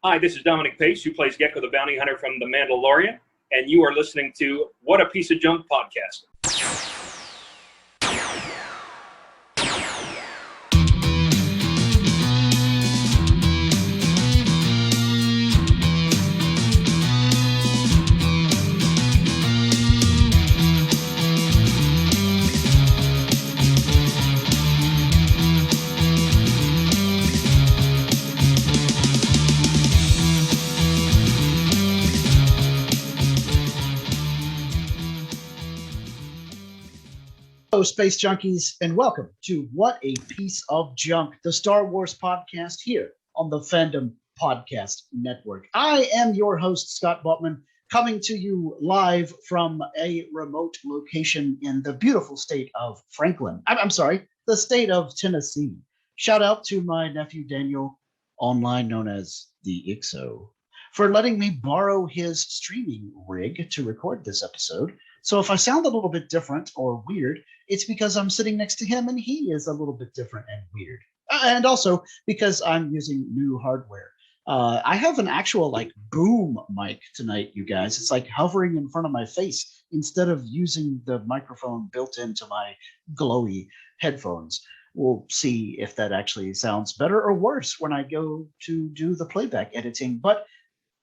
Hi, this is Dominic Pace, who plays Gecko the Bounty Hunter from The Mandalorian, and you are listening to What a Piece of Junk Podcast. Hello, Space Junkies, and welcome to What a Piece of Junk, the Star Wars podcast here on the Fandom Podcast Network. I am your host, Scott Botman, coming to you live from a remote location in the beautiful state of Franklin. I'm sorry, the state of Tennessee. Shout out to my nephew Daniel, online known as the IXO, for letting me borrow his streaming rig to record this episode. So if I sound a little bit different or weird, it's because I'm sitting next to him and he is a little bit different and weird. And also because I'm using new hardware. I have an actual boom mic tonight, you guys. It's like hovering in front of my face instead of using the microphone built into my glowy headphones. We'll see if that actually sounds better or worse when I go to do the playback editing. But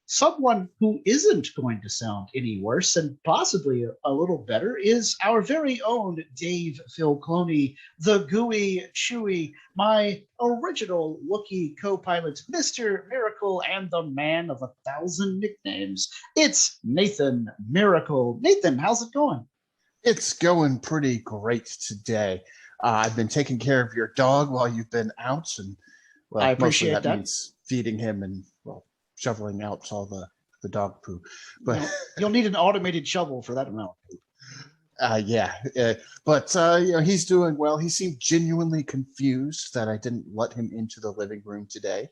someone who isn't going to sound any worse and possibly a little better is our very own Dave Filcloni, the gooey, chewy, my original Wookiee co-pilot, Mr. Miracle, and the man of 1,000 nicknames. It's Nathan Miracle. Nathan, how's it going? It's going pretty great today. I've been taking care of your dog while you've been out, and I appreciate mostly that. means feeding him and shoveling out all the dog poo. But you'll need an automated shovel for that amount. He's doing well. He seemed genuinely confused that I didn't let him into the living room today.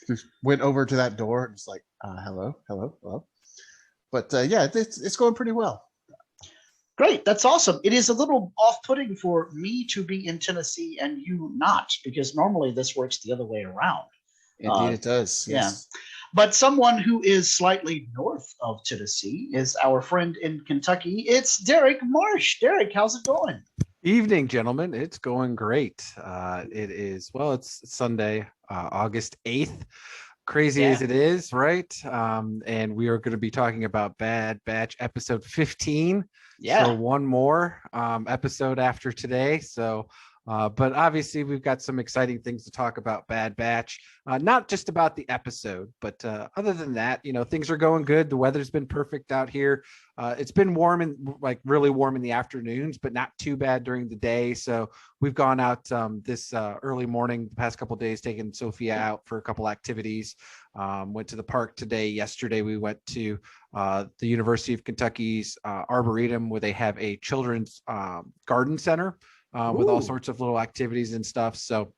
Just went over to that door and was like, hello. But it's going pretty well. Great, that's awesome. It is a little off-putting for me to be in Tennessee and you not, because normally this works the other way around. Indeed, it does. Yes. Yeah. But someone who is slightly north of Tennessee is our friend in Kentucky. It's Derek Marsh. Derek, how's it going? Evening, gentlemen. It's going great. It's Sunday, August 8th. Crazy as it is, right? And we are going to be talking about Bad Batch episode 15. Yeah. So one more episode after today. So but obviously we've got some exciting things to talk about Bad Batch, not just about the episode, but other than that, things are going good. The weather's been perfect out here. It's been warm and really warm in the afternoons, but not too bad during the day. So we've gone out this early morning, the past couple of days, taking Sophia out for a couple activities. Went to the park today. Yesterday we went to the University of Kentucky's Arboretum, where they have a children's garden center. With all sorts of little activities and stuff. So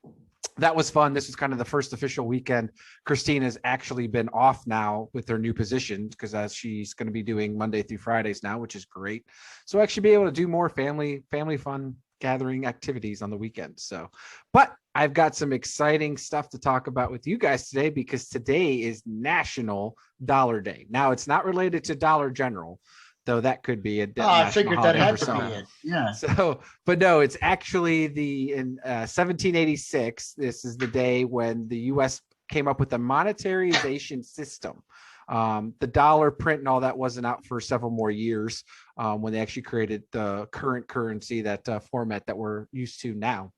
that was fun. This was kind of the first official weekend. Christina's actually been off now with her new position, because as she's going to be doing Monday through Fridays now, which is great. So actually be able to do more family fun gathering activities on the weekend. So, but I've got some exciting stuff to talk about with you guys today, because today is National Dollar Day. Now, it's not related to Dollar General, though that could be a I figured that had to be it. Yeah. So, but no, it's actually in 1786. This is the day when the U.S. came up with the monetarization system. The dollar print and all that wasn't out for several more years when they actually created the current currency, that format that we're used to now.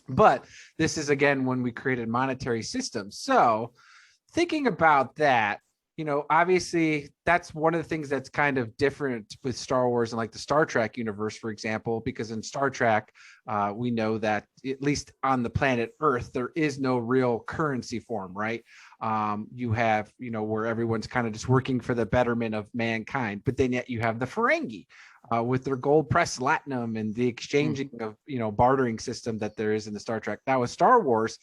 But this is, again, when we created monetary systems. So thinking about that, obviously that's one of the things that's kind of different with Star Wars and the Star Trek universe, for example, because in Star Trek, we know that at least on the planet Earth, there is no real currency form, right? You have, where everyone's kind of just working for the betterment of mankind, but then yet you have the Ferengi with their gold press latinum and the exchanging of, bartering system that there is in the Star Trek. Now with Star Wars,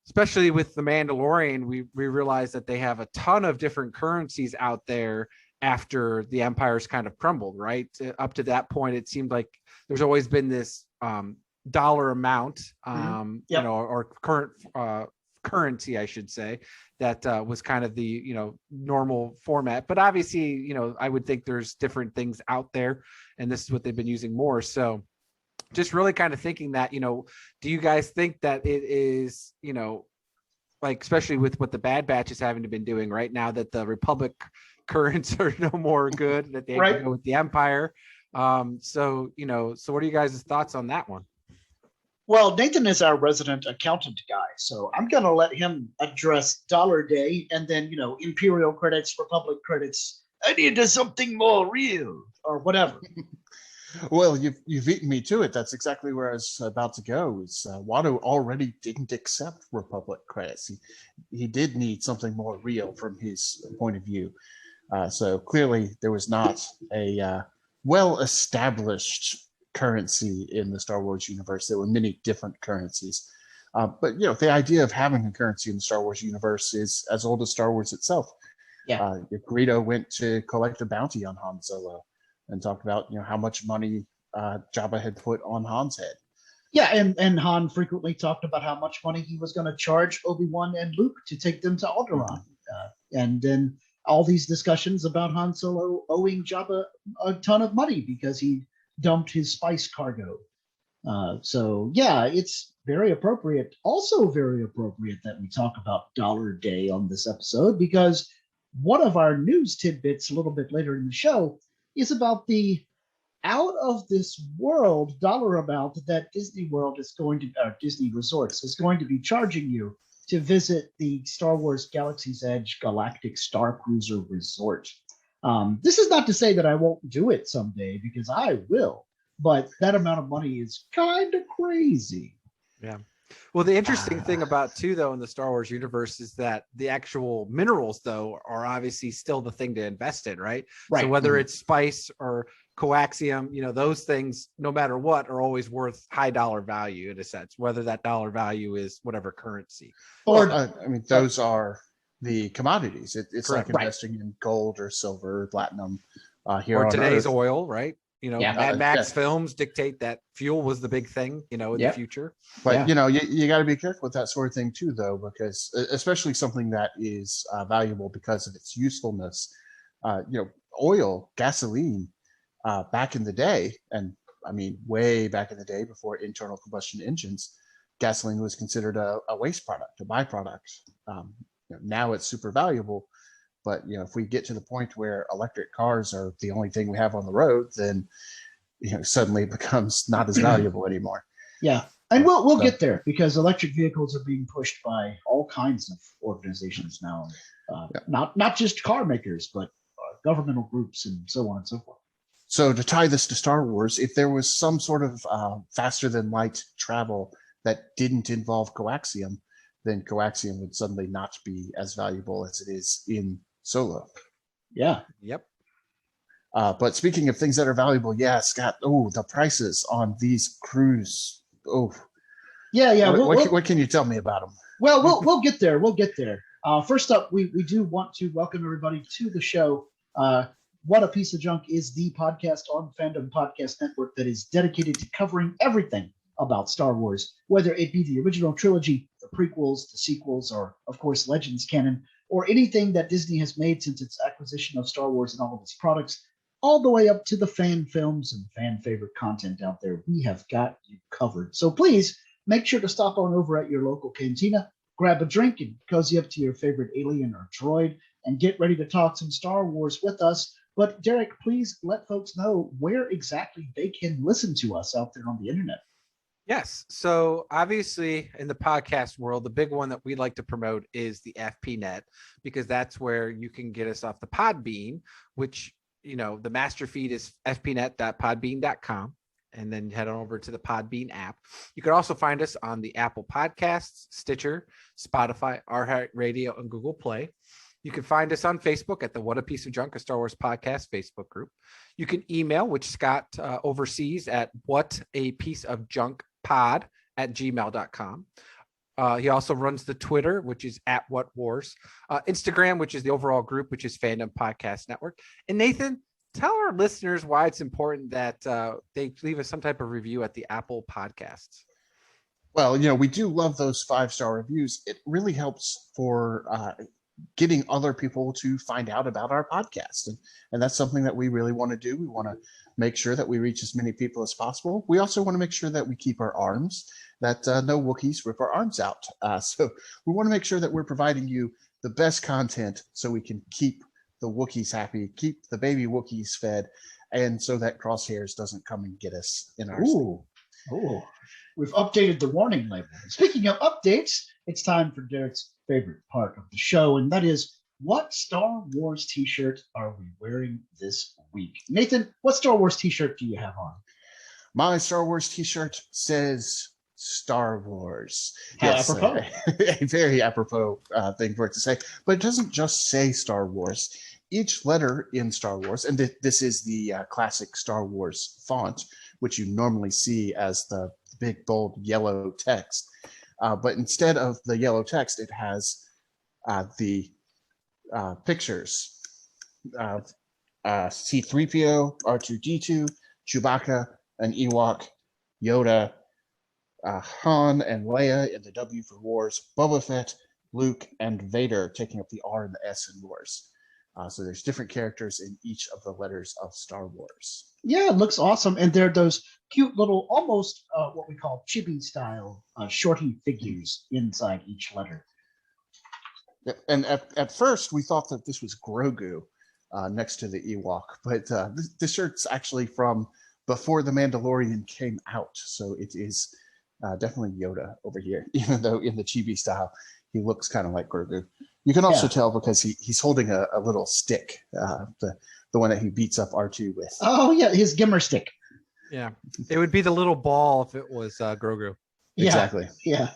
especially with the Mandalorian, we realize that they have a ton of different currencies out there after the Empire's kind of crumbled, right? Up to that point, it seemed like there's always been this dollar amount, or current currency, I should say, that was kind of the normal format. But obviously, I would think there's different things out there, and this is what they've been using more. So just really kind of thinking that, do you guys think that it is, like, especially with what the Bad Batch is having to been doing right now, that the Republic currents are no more good, that they have to go with the Empire. So what are you guys' thoughts on that one? Well, Nathan is our resident accountant guy, so I'm going to let him address Dollar Day and then, Imperial credits, Republic credits. I need something more real or whatever. Well, you've eaten me to it. That's exactly where I was about to go. Watto already didn't accept Republic credits. He did need something more real from his point of view. So clearly there was not a well-established currency in the Star Wars universe. There were many different currencies. But, the idea of having a currency in the Star Wars universe is as old as Star Wars itself. Yeah. Greedo went to collect a bounty on Han Solo and talked about, how much money Jabba had put on Han's head. Yeah, and Han frequently talked about how much money he was going to charge Obi-Wan and Luke to take them to Alderaan. And then all these discussions about Han Solo owing Jabba a ton of money because he dumped his spice cargo. So, yeah, it's very appropriate. Also very appropriate that we talk about Dollar Day on this episode, because one of our news tidbits a little bit later in the show is about the out of this world dollar amount that Disney Resorts is going to be charging you to visit the Star Wars Galaxy's Edge Galactic Starcruiser Resort. This is not to say that I won't do it someday, because I will, but that amount of money is kind of crazy. Yeah. Well, the interesting thing about too, though, in the Star Wars universe is that the actual minerals, though, are obviously still the thing to invest in, right? So whether it's spice or coaxium, those things, no matter what, are always worth high dollar value in a sense, whether that dollar value is whatever currency. Or those are the commodities. It's like investing in gold or silver, or platinum. Here or on today's Earth. oil, right? Mad Max films dictate that fuel was the big thing, in the future. But, you got to be careful with that sort of thing too, though, because especially something that is valuable because of its usefulness. Oil, gasoline, back in the day, and I mean, way back in the day before internal combustion engines, gasoline was considered a waste product, a byproduct. Now it's super valuable. But, if we get to the point where electric cars are the only thing we have on the road, then, suddenly it becomes not as valuable anymore. Yeah. And we'll get there, because electric vehicles are being pushed by all kinds of organizations now. Not just car makers, but governmental groups and so on and so forth. So to tie this to Star Wars, if there was some sort of faster than light travel that didn't involve coaxium, then coaxium would suddenly not be as valuable as it is in Solo. Yeah. Yep. But speaking of things that are valuable, Scott. Oh, the prices on these cruise. Oh, yeah. What can you tell me about them? Well, we'll get there. We'll get there. First up, we do want to welcome everybody to the show. What a Piece of Junk is the podcast on Fandom Podcast Network that is dedicated to covering everything about Star Wars, whether it be the original trilogy, the prequels, the sequels, or, of course, Legends canon, or anything that Disney has made since its acquisition of Star Wars and all of its products, all the way up to the fan films and fan favorite content out there. We have got you covered. So please make sure to stop on over at your local cantina, grab a drink, and cozy up to your favorite alien or droid, and get ready to talk some Star Wars with us. But Derek, please let folks know where exactly they can listen to us out there on the internet. Yes. So obviously in the podcast world, the big one that we'd like to promote is the FPNet, because that's where you can get us off the Podbean, which, the master feed is fpnet.podbean.com, and then head on over to the Podbean app. You can also find us on the Apple Podcasts, Stitcher, Spotify, iHeartRadio, and Google Play. You can find us on Facebook at the What a Piece of Junk, a Star Wars podcast Facebook group. You can email, which Scott oversees, at whatapieceofjunkpod@gmail.com. He also runs the Twitter, which is at What Wars, Instagram, which is the overall group, which is Fandom Podcast Network. And Nathan, tell our listeners why it's important that they leave us some type of review at the Apple Podcasts. Well, we do love those 5-star reviews. It really helps for getting other people to find out about our podcast. And that's something that we really want to do. We want to make sure that we reach as many people as possible. We also want to make sure that we keep our arms, that no Wookiees rip our arms out. So we want to make sure that we're providing you the best content so we can keep the Wookiees happy, keep the baby Wookiees fed, and so that Crosshairs doesn't come and get us in our sleep. Oh, we've updated the warning label. Speaking of updates, it's time for Derek's favorite part of the show, and that is, what Star Wars t-shirt are we wearing this week? Nathan, what Star Wars t-shirt do you have on? My Star Wars t-shirt says Star Wars. How apropos. A very apropos thing for it to say. But it doesn't just say Star Wars. Each letter in Star Wars, and this is the classic Star Wars font, which you normally see as the big, bold yellow text. But instead of the yellow text, it has the pictures of C-3PO, R2-D2, Chewbacca, an Ewok, Yoda, Han and Leia in the W for Wars, Boba Fett, Luke, and Vader taking up the R and the S in Wars. So there's different characters in each of the letters of Star Wars. Yeah, it looks awesome. And they're those cute little, almost what we call chibi style shorty figures inside each letter. And at first, we thought that this was Grogu next to the Ewok, but this shirt's actually from before The Mandalorian came out. So it is definitely Yoda over here, even though in the chibi style, he looks kind of like Grogu. You can also tell because he's holding a little stick, the one that he beats up R2 with. Oh, yeah, his Gimmer stick. Yeah, it would be the little ball if it was Grogu. Yeah, exactly. Yeah,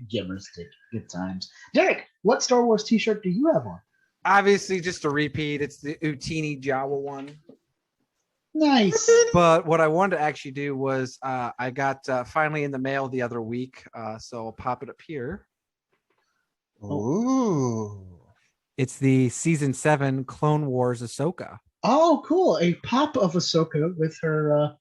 Gimmer stick. Good times. Derek, what Star Wars t-shirt do you have on? Obviously, just a repeat. It's the Utini Jawa one. Nice. But what I wanted to actually do was I got finally in the mail the other week, so I'll pop it up here. Ooh. It's the season 7 Clone Wars Ahsoka. Oh, cool. A pop of Ahsoka with her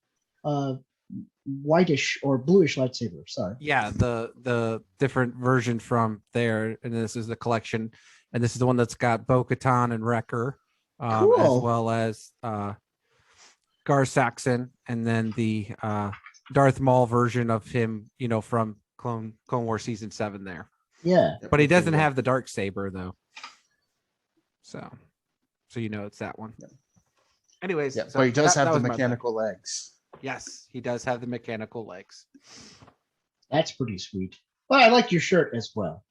whitish or bluish lightsaber. Sorry. Yeah, the different version from there. And this is the collection. And this is the one that's got Bo-Katan and Wrecker, Cool. as well as Gar Saxon, and then the Darth Maul version of him, from Clone Wars season 7 there. Yeah. But he doesn't have the dark saber though. So it's that one. Yeah. Anyways, Yeah, so but he does have the was my mechanical legs. Yes, he does have the mechanical legs. That's pretty sweet. Well, I like your shirt as well.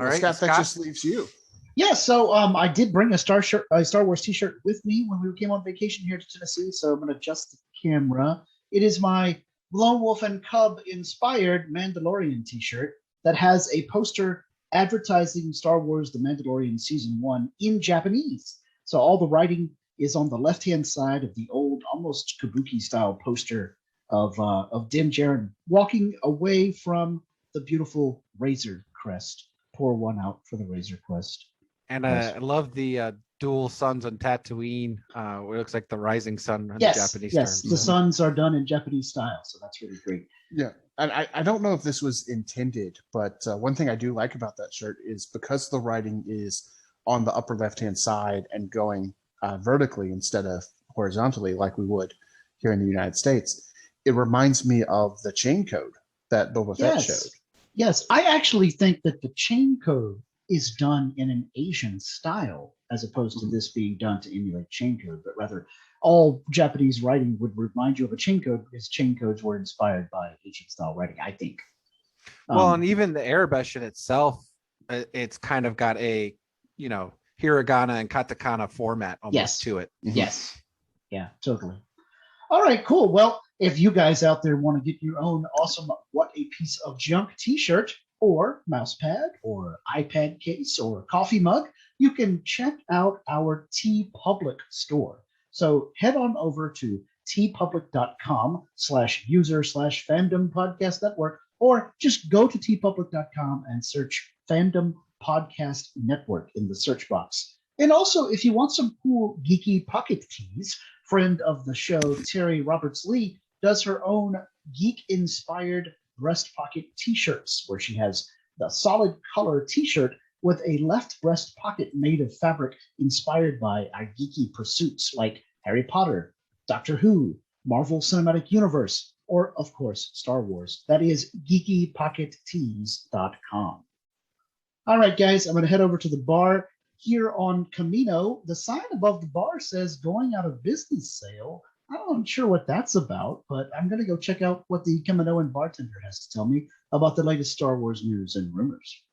All right, Scott, that just leaves you. Yeah, so I did bring a Star Wars t-shirt with me when we came on vacation here to Tennessee, so I'm going to adjust the camera. It is my Lone Wolf and Cub inspired Mandalorian t-shirt that has a poster advertising Star Wars The Mandalorian Season 1 in Japanese. So all the writing is on the left-hand side of the old, almost kabuki-style poster of Din Djarin walking away from the beautiful Razor Crest. Pour one out for the Razor Crest. And I love the dual suns on Tatooine. Where it looks like the rising sun on the Japanese Yes, terms. the suns are done in Japanese style, so that's really great. Yeah, and I don't know if this was intended, but one thing I do like about that shirt is because the writing is on the upper left-hand side and going vertically instead of horizontally like we would here in the United States, it reminds me of the chain code that Boba Fett showed. Yes, I actually think that the chain code is done in an Asian style as opposed to this being done to emulate chain code, but rather all Japanese writing would remind you of a chain code because chain codes were inspired by Asian style writing, I think. Well, and even the Arabic in itself, it's kind of got a, hiragana and katakana format almost to it. Yes. Yeah, totally. All right, cool. Well, if you guys out there want to get your own awesome What a Piece of Junk t-shirt or mouse pad or iPad case or coffee mug, you can check out our TeePublic store. So head on over to teepublic.com/user/Fandom Podcast Network, or just go to teepublic.com and search Fandom Podcast Network in the search box. And also, if you want some cool geeky pocket tees, friend of the show, Terry Roberts-Lee, does her own geek-inspired breast pocket t-shirts, where she has the solid color t-shirt with a left breast pocket made of fabric inspired by our geeky pursuits like Harry Potter, Doctor Who, Marvel Cinematic Universe, or, of course, Star Wars. That is geekypockettees.com. All right, guys, I'm going to head over to the bar here on Kamino. The sign above the bar says going out of business sale. I'm not sure what that's about, but I'm going to go check out what the Kaminoan bartender has to tell me about the latest Star Wars news and rumors.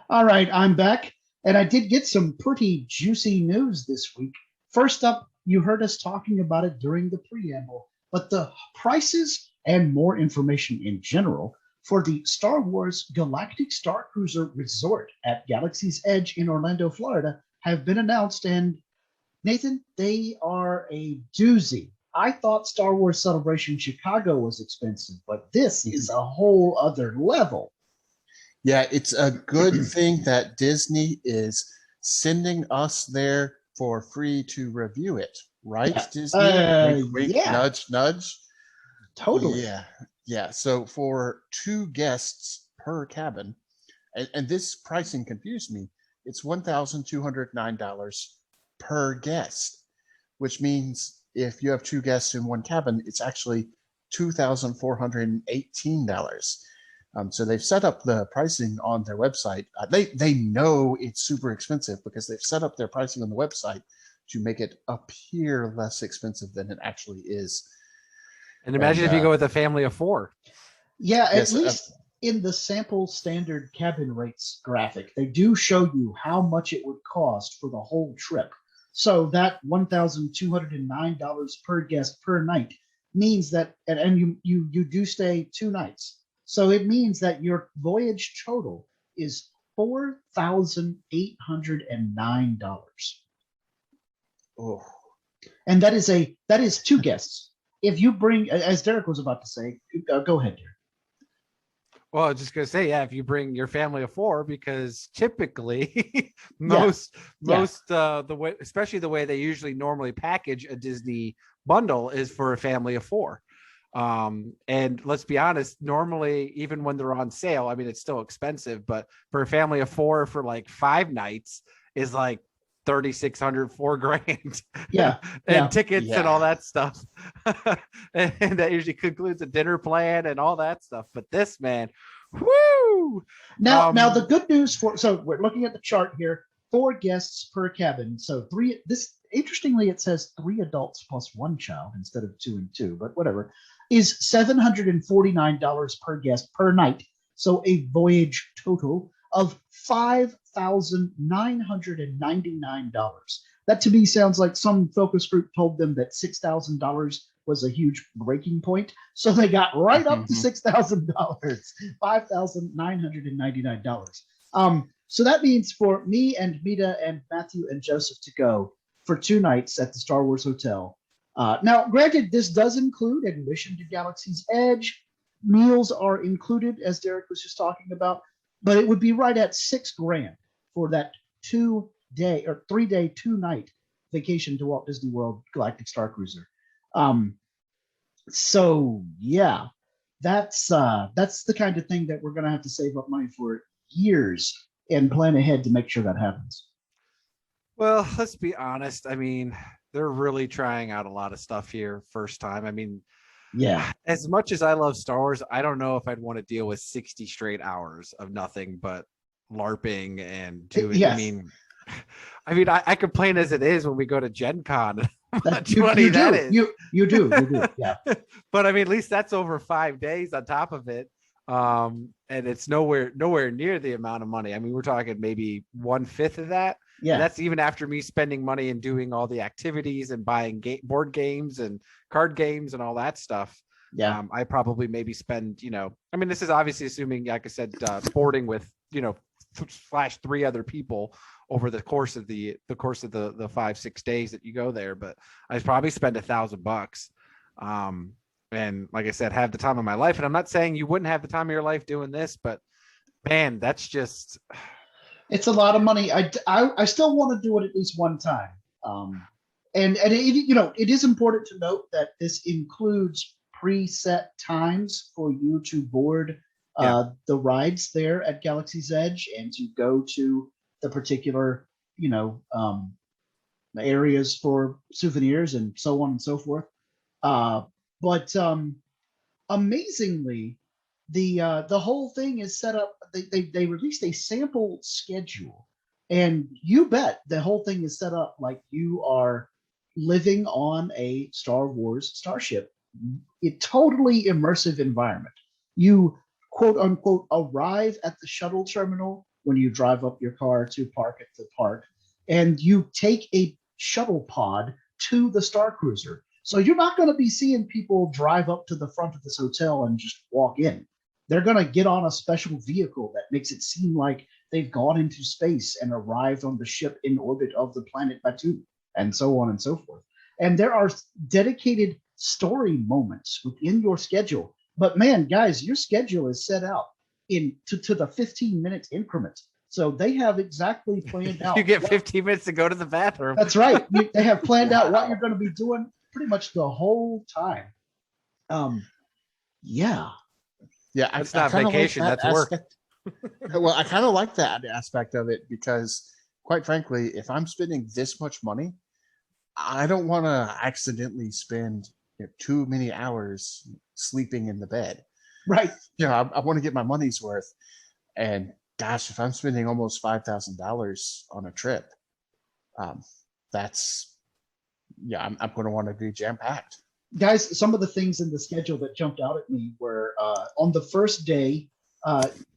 All right, I'm back, and I did get some pretty juicy news this week. First up, you heard us talking about it during the preamble, but the prices and more information in general for the Star Wars Galactic Starcruiser Resort at Galaxy's Edge in Orlando, Florida, have been announced, and Nathan, they are a doozy. I thought Star Wars Celebration Chicago was expensive, but this is a whole other level. Yeah, it's a good thing that Disney is sending us there for free to review it, right, Disney? Wink, wink, yeah. Nudge, nudge. Totally. Yeah. So for 2 guests per cabin, and this pricing confused me, it's $1,209 per guest, which means if you have 2 guests in one cabin, it's actually $2,418. So they've set up the pricing on their website. They know it's super expensive because they've set up their pricing on the website to make it appear less expensive than it actually is. And imagine if you go with a family of 4. Yeah, at least in the sample standard cabin rates graphic, they do show you how much it would cost for the whole trip. So that $1,209 per guest per night means that, and you do stay 2 nights. So it means that your voyage total is $4,809. Oh. And that is 2 guests. If you bring, as Derek was about to say, go ahead, Derek. Well, I was just gonna say, yeah, if you bring your family of 4, because typically most the way, especially the way they usually normally package a Disney bundle, is for a family of 4. And let's be honest, normally, even when they're on sale, I mean, it's still expensive, but for a family of 4 for like 5 nights is like $3,600, $4,000. Yeah. And tickets and all that stuff. and that usually concludes a dinner plan and all that stuff. But this, man, whoo! Now the good news so we're looking at the chart here, 4 guests per cabin. So 3, interestingly, it says 3 adults plus 1 child instead of 2 and 2, but whatever, is $749 per guest per night. So a voyage total of $5,999. That to me sounds like some focus group told them that $6,000 was a huge breaking point. So they got right up to $6,000, $5,999. So that means for me and Mita and Matthew and Joseph to go for 2 nights at the Star Wars Hotel. Now, granted, this does include admission to Galaxy's Edge. Meals are included, as Derek was just talking about, but it would be right at $6,000 for that 2-day or 3-day, 2-night vacation to Walt Disney World Galactic Starcruiser. So yeah, that's the kind of thing that we're going to have to save up money for years and plan ahead to make sure that happens. Well, let's be honest. I mean, they're really trying out a lot of stuff here first time. I mean, yeah, as much as I love Star Wars, I don't know if I'd want to deal with 60 straight hours of nothing but LARPing and doing. Yes. I mean, I complain as it is when we go to Gen Con. You do. Yeah. But I mean, at least that's over 5 days on top of it. And it's nowhere near the amount of money. I mean, we're talking maybe 1/5 of that. Yeah. And that's even after me spending money and doing all the activities and buying board games and card games and all that stuff. Yeah. I probably maybe spend, I mean, this is obviously assuming, like I said, boarding with, / 3 other people over the course of the 5-6 days that you go there. But I probably spend $1,000. And like I said, have the time of my life. And I'm not saying you wouldn't have the time of your life doing this, but man, that's just, it's a lot of money. I still want to do it at least one time. And it is important to note that this includes preset times for you to board the rides there at Galaxy's Edge and to go to the particular, areas for souvenirs and so on and so forth. But amazingly, the whole thing is set up. They released a sample schedule, and you bet the whole thing is set up like you are living on a Star Wars starship. A totally immersive environment. You quote unquote arrive at the shuttle terminal when you drive up your car to park at the park, and you take a shuttle pod to the Starcruiser. So you're not going to be seeing people drive up to the front of this hotel and just walk in. They're going to get on a special vehicle that makes it seem like they've gone into space and arrived on the ship in orbit of the planet Batu, and so on and so forth. And there are dedicated story moments within your schedule. But man, guys, your schedule is set out to the 15-minute increment. So they have exactly planned out. You get 15 minutes to go to the bathroom. That's right. They have planned out what you're going to be doing pretty much the whole time. Yeah. That's not vacation. That's work. Well, I kind of like that aspect of it because, quite frankly, if I'm spending this much money, I don't want to accidentally spend too many hours sleeping in the bed. Right. I want to get my money's worth. And gosh, if I'm spending almost $5,000 on a trip, I'm going to want to be jam-packed. Guys, some of the things in the schedule that jumped out at me were on the first day,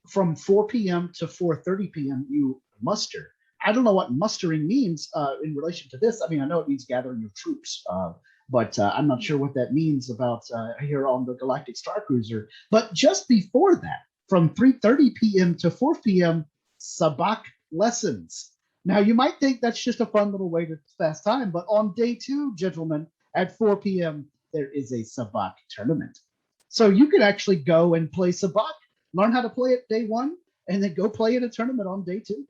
from 4 p.m. to 4:30 p.m., you muster. I don't know what mustering means in relation to this. I mean, I know it means gathering your troops, but I'm not sure what that means about here on the Galactic Starcruiser. But just before that, from 3:30 p.m. to 4 p.m., sabak lessons. Now, you might think that's just a fun little way to pass time, but on day 2, gentlemen, at 4 p.m., there is a sabak tournament. So you can actually go and play sabak, learn how to play it day 1, and then go play in a tournament on day 2.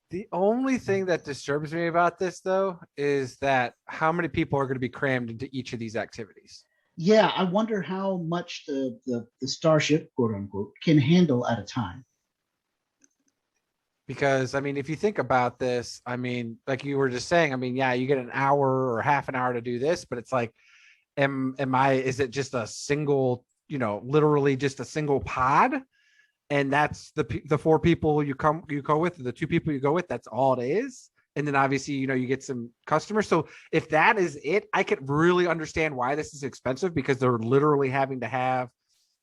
The only thing that disturbs me about this, though, is that how many people are going to be crammed into each of these activities. Yeah, I wonder how much the starship, quote unquote, can handle at a time. Because, I mean, if you think about this, I mean, like you were just saying, I mean, yeah, you get an hour or half an hour to do this, but it's like, is it just a single, literally just a single pod? And that's the 4 people you go with, the 2 people you go with, that's all it is. And then obviously, you get some customers. So if that is it, I could really understand why this is expensive, because they're literally having to have,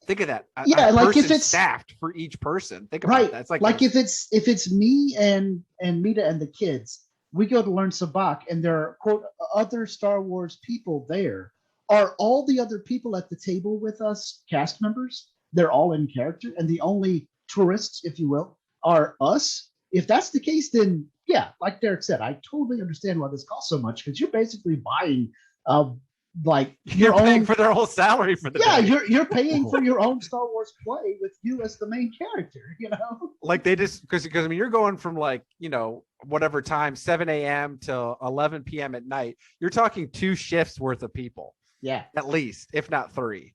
think of that. Like if it's staffed for each person. Think about that. It's like if it's me and Mita and the kids, we go to learn sabak, and there are quote other Star Wars people there. Are all the other people at the table with us cast members? They're all in character, and the only tourists, if you will, are us. If that's the case, then yeah, like Derek said, I totally understand why this costs so much, because you're basically buying you're paying for their whole salary for the day. You're paying for your own Star Wars play with you as the main character, Like they just because I mean you're going from whatever time 7 a.m. to 11 p.m. at night. You're talking 2 shifts worth of people. Yeah, at least, if not 3.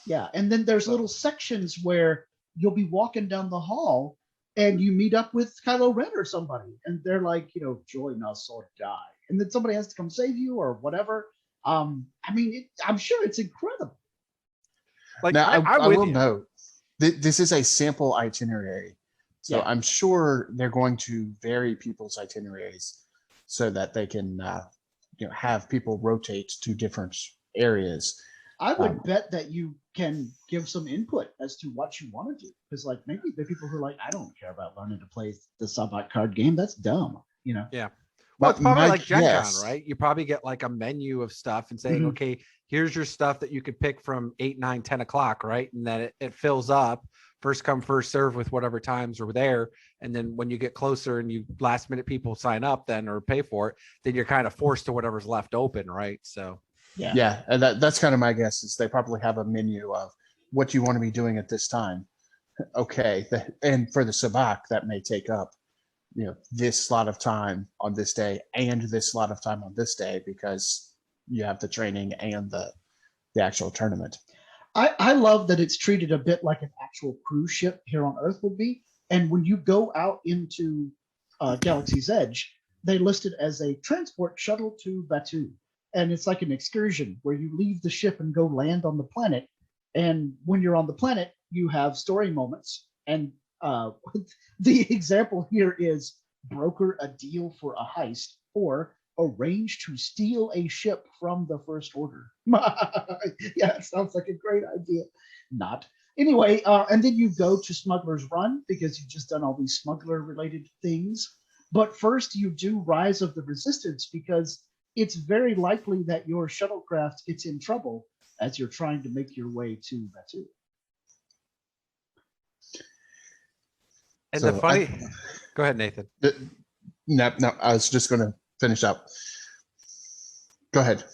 Yeah, and then there's little sections where you'll be walking down the hall and you meet up with Kylo Ren or somebody, and they're like, join us or die, and then somebody has to come save you or whatever. I mean, I'm sure it's incredible. Like, now, I will note this is a sample itinerary, so I'm sure they're going to vary people's itineraries so that they can, have people rotate to different areas. I would bet that you can give some input as to what you want to do, because maybe there are people who are like, I don't care about learning to play the sabak card game. That's dumb. Yeah. Well, it's probably like Gen Con, right? You probably get a menu of stuff and saying, okay, here's your stuff that you could pick from 8, 9, 10 o'clock, right? And then it fills up, first come, first serve with whatever times are there. And then when you get closer and you last minute people sign up then or pay for it, then you're kind of forced to whatever's left open, right? So yeah, and that's kind of my guess, is they probably have a menu of what you want to be doing at this time. Okay, and for the sabak, that may take up this slot of time on this day and this slot of time on this day, because you have the training and the actual tournament. I love that it's treated a bit like an actual cruise ship here on Earth would be. And when you go out into Galaxy's Edge, they list it as a transport shuttle to Batuu. And it's like an excursion where you leave the ship and go land on the planet. And when you're on the planet, you have story moments. And the example here is broker a deal for a heist or arrange to steal a ship from the First Order. Yeah, it sounds like a great idea. Not. Anyway, and then you go to Smuggler's Run because you've just done all these smuggler-related things. But first you do Rise of the Resistance because it's very likely that your shuttlecraft gets in trouble as you're trying to make your way to Batuu. And so the funny... Go ahead, Nathan. No, I was just going to finish up. Go ahead.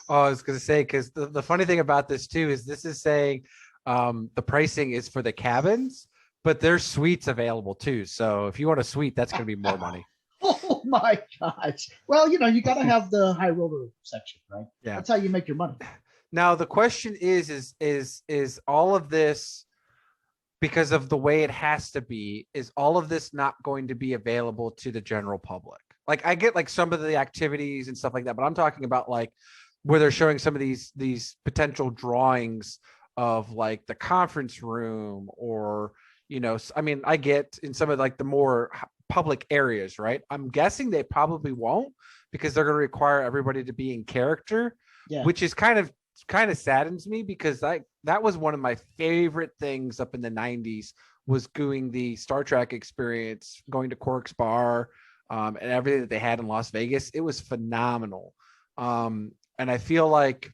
Oh, I was going to say, because the funny thing about this, too, is this is saying the pricing is for the cabins, but there's suites available, too. So if you want a suite, that's going to be more money. Oh, my gosh. Well, you got to have the high roller section, right? Yeah. That's how you make your money. Now, the question is all of this, because of the way it has to be, is all of this not going to be available to the general public? Like, I get like some of the activities and stuff like that, but I'm talking about like where they're showing some of these potential drawings of like the conference room, or, I mean, I get in some of like the more public areas, right? I'm guessing they probably won't, because they're going to require everybody to be in character, which is kind of saddens me, because that was one of my favorite things up in the 90s, was doing the Star Trek experience, going to Quark's Bar, and everything that they had in Las Vegas. It was phenomenal. And I feel like,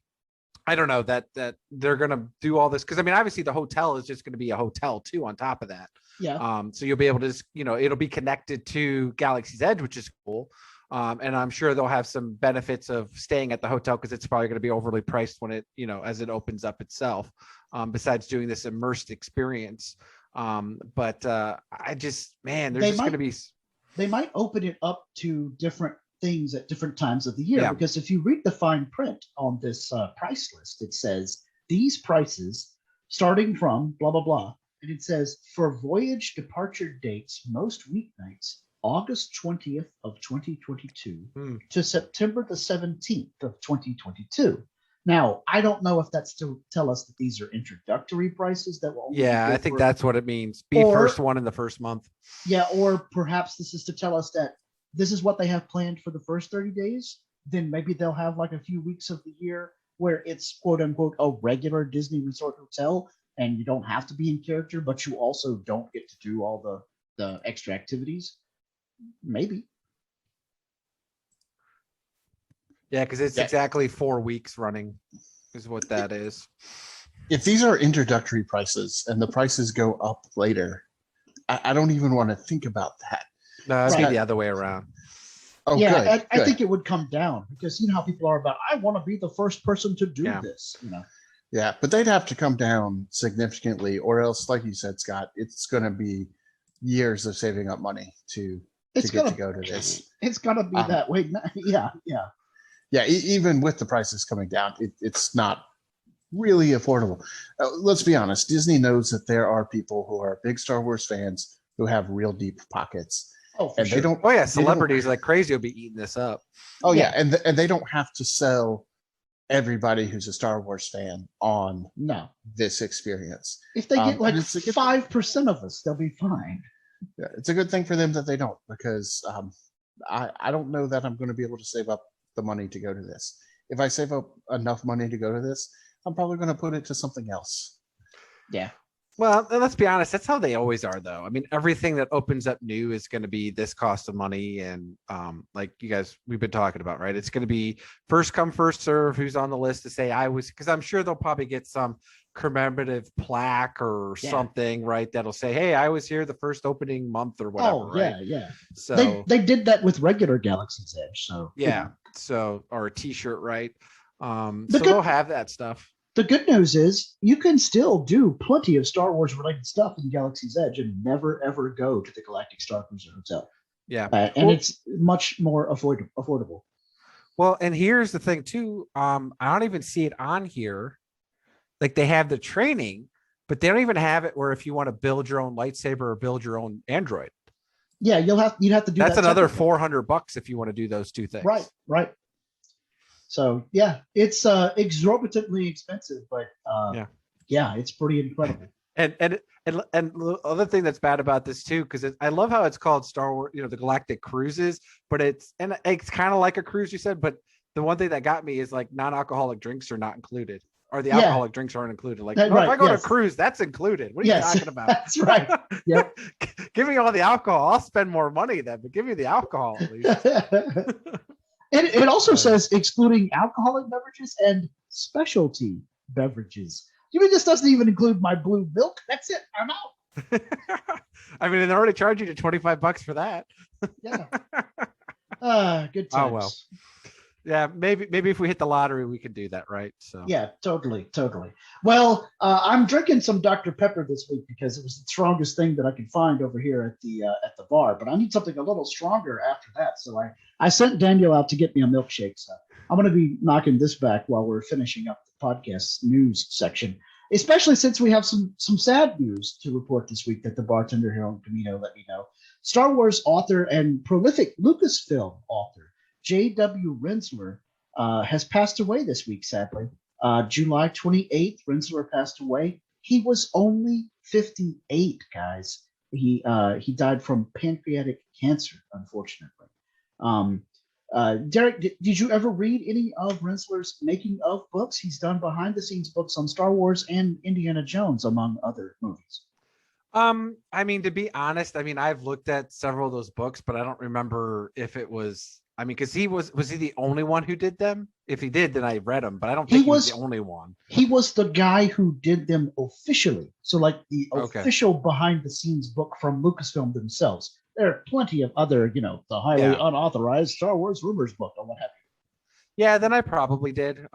I don't know, that they're going to do all this, because I mean, obviously the hotel is just going to be a hotel too on top of that. Yeah. So you'll be able to just, it'll be connected to Galaxy's Edge, which is cool. And I'm sure they'll have some benefits of staying at the hotel, because it's probably going to be overly priced when it, as it opens up itself, besides doing this immersed experience. But I just, man, there's just going to be. They might open it up to different things at different times of the year, because if you read the fine print on this price list, it says these prices starting from blah, blah, blah. And it says for voyage departure dates, most weeknights, August 20th of 2022 to September the 17th of 2022. Now, I don't know if that's to tell us that these are introductory prices that will. I think that's what it means. First one in the first month. Yeah, or perhaps this is to tell us that this is what they have planned for the first 30 days. Then maybe they'll have like a few weeks of the year where it's quote unquote a regular Disney Resort hotel, and you don't have to be in character, but you also don't get to do all the extra activities. Maybe. Yeah, because it's exactly 4 weeks running is what that is. If these are introductory prices and the prices go up later, I don't even want to think about that. No, it's the other way around. Oh, yeah, good, I think it would come down, because you know how people are about, I want to be the first person to do this. Yeah, but they'd have to come down significantly, or else, like you said, Scott, it's going to be years of saving up money to get to go to this. It's going to be that way. Yeah. Yeah, even with the prices coming down, it's not really affordable. Let's be honest. Disney knows that there are people who are big Star Wars fans who have real deep pockets. Oh, for sure. They don't. Oh yeah, celebrities like crazy will be eating this up. Oh yeah, and they don't have to sell everybody who's a Star Wars fan on this experience. If they get like 5% of us, they'll be fine. Yeah, it's a good thing for them that they don't, because I don't know that I'm going to be able to save up the money to go to this. If I save up enough money to go to this, I'm probably going to put it to something else. Yeah. Well, let's be honest. That's how they always are, though. I mean, everything that opens up new is going to be this cost of money. And like you guys, we've been talking about, right? It's going to be first come, first serve. Who's on the list to say I was, because I'm sure they'll probably get some commemorative plaque or something, right? That'll say, hey, I was here the first opening month or whatever. Oh, right? Yeah. So they did that with regular Galaxy's Edge. So So, or a t-shirt, right? So they'll have that stuff. The good news is you can still do plenty of Star Wars related stuff in Galaxy's Edge and never, ever go to the Galactic Starcruiser Hotel. Yeah. And it's much more affordable. Well, and here's the thing too. I don't even see it on here. Like they have the training, but they don't even have it where if you want to build your own lightsaber or build your own android. Yeah, you'd have to do that's that another separately. $400 if you want to do those two things. Right. So yeah, it's exorbitantly expensive, but yeah, it's pretty incredible. And the other thing that's bad about this too, because I love how it's called Star Wars, the Galactic Cruises, but it's kind of like a cruise, you said. But the one thing that got me is like non-alcoholic drinks are not included, or the alcoholic drinks aren't included. Like, if I go to a cruise, that's included. What are you talking about? That's right. Yep. Give me all the alcohol. I'll spend more money then, but give me the alcohol at least. And it also says excluding alcoholic beverages and specialty beverages. You mean this doesn't even include my blue milk? That's it. I'm out. I mean, they're already charging you $25 for that. Yeah. Good times. Oh well. Yeah, maybe if we hit the lottery, we could do that, right? So yeah, totally. Well, I'm drinking some Dr. Pepper this week because it was the strongest thing that I could find over here at the bar. But I need something a little stronger after that. So I sent Daniel out to get me a milkshake. So I'm going to be knocking this back while we're finishing up the podcast news section, especially since we have some sad news to report this week that the bartender here on Camino let me know. Star Wars author and prolific Lucasfilm author J.W. Renzler has passed away this week, sadly. July 28th, Renzler passed away. He was only 58, guys. He died from pancreatic cancer, unfortunately. Derek, did you ever read any of Renzler's making of books? He's done behind the scenes books on Star Wars and Indiana Jones, among other movies. I mean, to be honest, I've looked at several of those books, but I don't remember if it was. Because he was he the only one who did them? If he did, then I read them, but I don't think he was the only one. He was the guy who did them officially. So like the official behind the scenes book from Lucasfilm themselves. There are plenty of other, the highly unauthorized Star Wars rumors book or what have you. Yeah, then I probably did,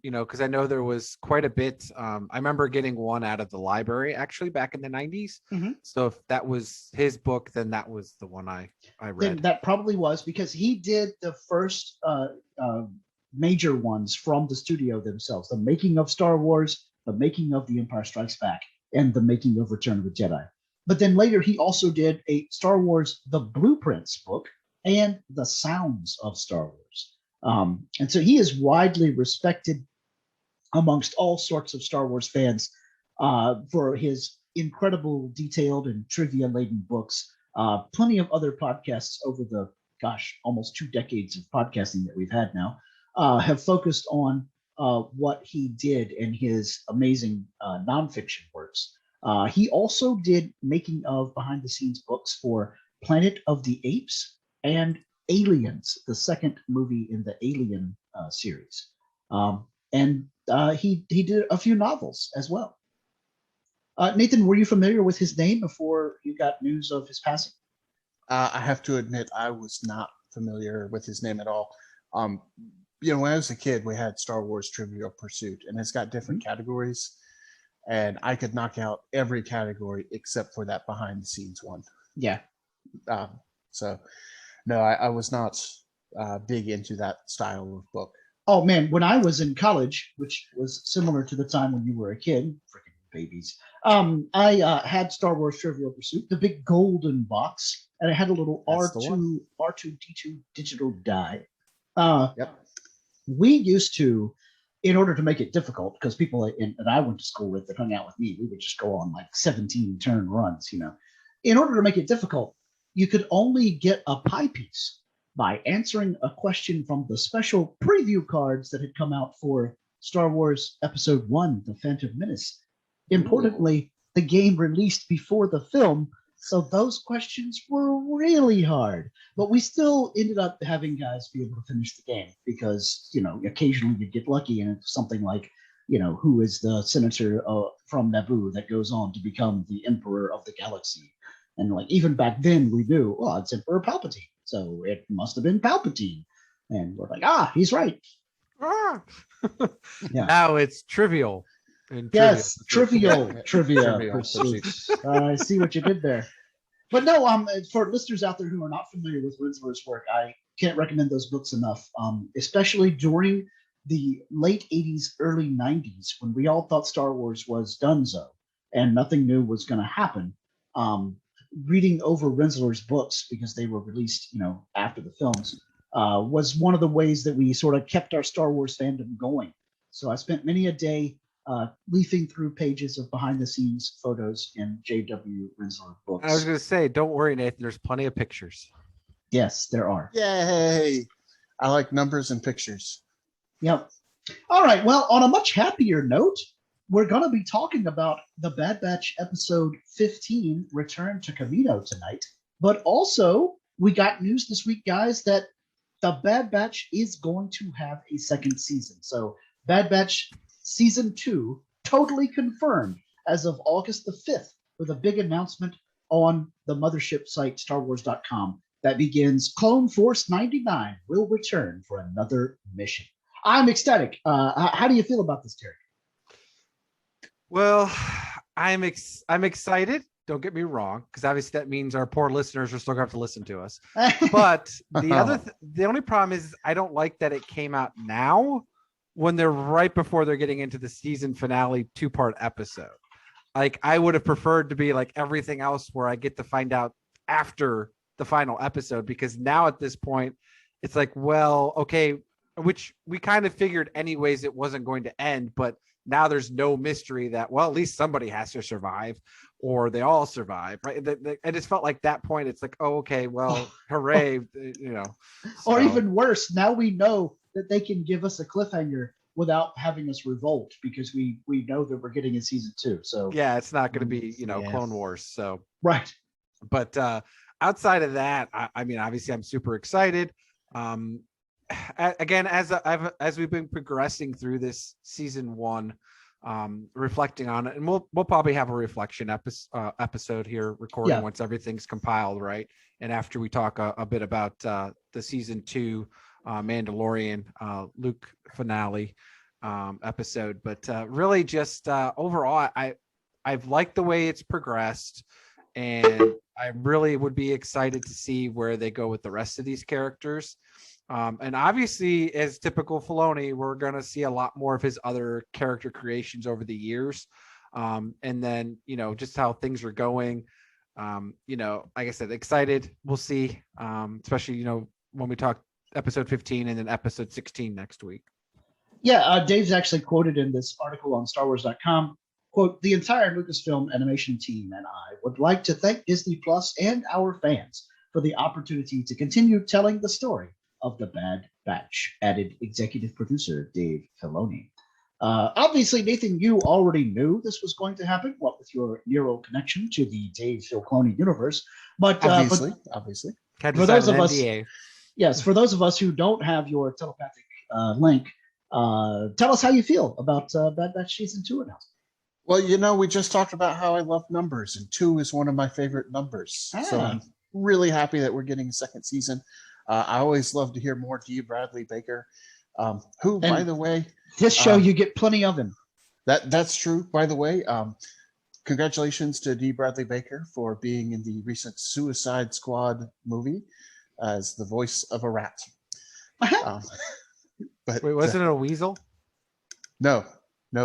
because I know there was quite a bit. I remember getting one out of the library actually back in the 90s. Mm-hmm. So if that was his book, then that was the one I read. Then that probably was because he did the first major ones from the studio themselves. The making of Star Wars, the making of The Empire Strikes Back, and the making of Return of the Jedi. But then later he also did a Star Wars The Blueprints book and The Sounds of Star Wars. And so he is widely respected amongst all sorts of Star Wars fans for his incredible, detailed, and trivia-laden books. Plenty of other podcasts over the, almost 2 decades of podcasting that we've had now have focused on what he did in his amazing nonfiction works. He also did making of behind-the-scenes books for Planet of the Apes and Aliens, the second movie in the Alien series. And he did a few novels as well. Nathan, were you familiar with his name before you got news of his passing? I have to admit, I was not familiar with his name at all. When I was a kid, we had Star Wars Trivial Pursuit, and it's got different categories. And I could knock out every category except for that behind the scenes one. Yeah. No, I was not big into that style of book. Oh, man. When I was in college, which was similar to the time when you were a kid, freaking babies, I had Star Wars Trivial Pursuit, the big golden box, and it had a little R2-D2 digital die. Yep. We used to, in order to make it difficult, because people that I went to school with that hung out with me, we would just go on like 17-turn runs, In order to make it difficult, you could only get a pie piece by answering a question from the special preview cards that had come out for Star Wars Episode 1, The Phantom Menace. Importantly, the game released before the film, so those questions were really hard. But we still ended up having guys be able to finish the game because, occasionally you'd get lucky and it's something like, who is the senator from Naboo that goes on to become the Emperor of the Galaxy? And even back then we knew, it's Emperor Palpatine. So it must have been Palpatine. And we're like, he's right. Yeah. Now it's trivial. Yes, trivial pursuit. I see what you did there. But no, for listeners out there who are not familiar with Renzler's work, I can't recommend those books enough. Especially during the late '80s, early '90s, when we all thought Star Wars was donezo and nothing new was going to happen. Reading over Renzler's books, because they were released, after the films, was one of the ways that we sort of kept our Star Wars fandom going. So I spent many a day leafing through pages of behind-the-scenes photos in J.W. Renzler books. I was going to say, don't worry, Nathan. There's plenty of pictures. Yes, there are. Yay! I like numbers and pictures. Yep. All right. Well, on a much happier note, we're going to be talking about the Bad Batch episode 15, Return to Kamino, tonight. But also, we got news this week, guys, that the Bad Batch is going to have a second season. So Bad Batch Season 2, totally confirmed as of August the 5th, with a big announcement on the mothership site, StarWars.com, that begins Clone Force 99 will return for another mission. I'm ecstatic. How do you feel about this, Terry? Well, I'm excited. Don't get me wrong, because obviously that means our poor listeners are still going to have to listen to us. But the only problem is I don't like that it came out now when they're right before they're getting into the season finale 2-part episode. Like, I would have preferred to be like everything else where I get to find out after the final episode, because now at this point it's like, well, okay, which we kind of figured anyways it wasn't going to end, but now there's no mystery that, well, at least somebody has to survive, or they all survive, right? I just felt like that point, it's like, oh, okay, well, hooray, Or even worse, now we know that they can give us a cliffhanger without having us revolt, because we know that we're getting in season 2. So yeah, it's not going to be, Clone Wars. So right. But outside of that, I mean, obviously I'm super excited. Again, as we've been progressing through this season 1, reflecting on it, and we'll probably have a reflection episode here recording once everything's compiled, right? And after we talk a bit about the season 2 Mandalorian Luke finale episode, but really just overall, I've liked the way it's progressed, and I really would be excited to see where they go with the rest of these characters. And obviously, as typical Filoni, we're going to see a lot more of his other character creations over the years. And then, just how things are going. Like I said, excited. We'll see. Especially, when we talk episode 15 and then episode 16 next week. Yeah, Dave's actually quoted in this article on StarWars.com, quote, "The entire Lucasfilm animation team and I would like to thank Disney Plus and our fans for the opportunity to continue telling the story of the Bad Batch," added executive producer Dave Filoni. Obviously, Nathan, you already knew this was going to happen, what with your neural connection to the Dave Filoni universe. But obviously, for those of us, yes, for those of us who don't have your telepathic link, tell us how you feel about Bad Batch season 2 announcement. Well, we just talked about how I love numbers, and 2 is one of my favorite numbers. So I'm really happy that we're getting a second season. I always love to hear more D. Bradley Baker, who, and by the way, this show you get plenty of him. That's true. By the way, congratulations to D. Bradley Baker for being in the recent Suicide Squad movie as the voice of a rat. But wait, wasn't it a weasel? No,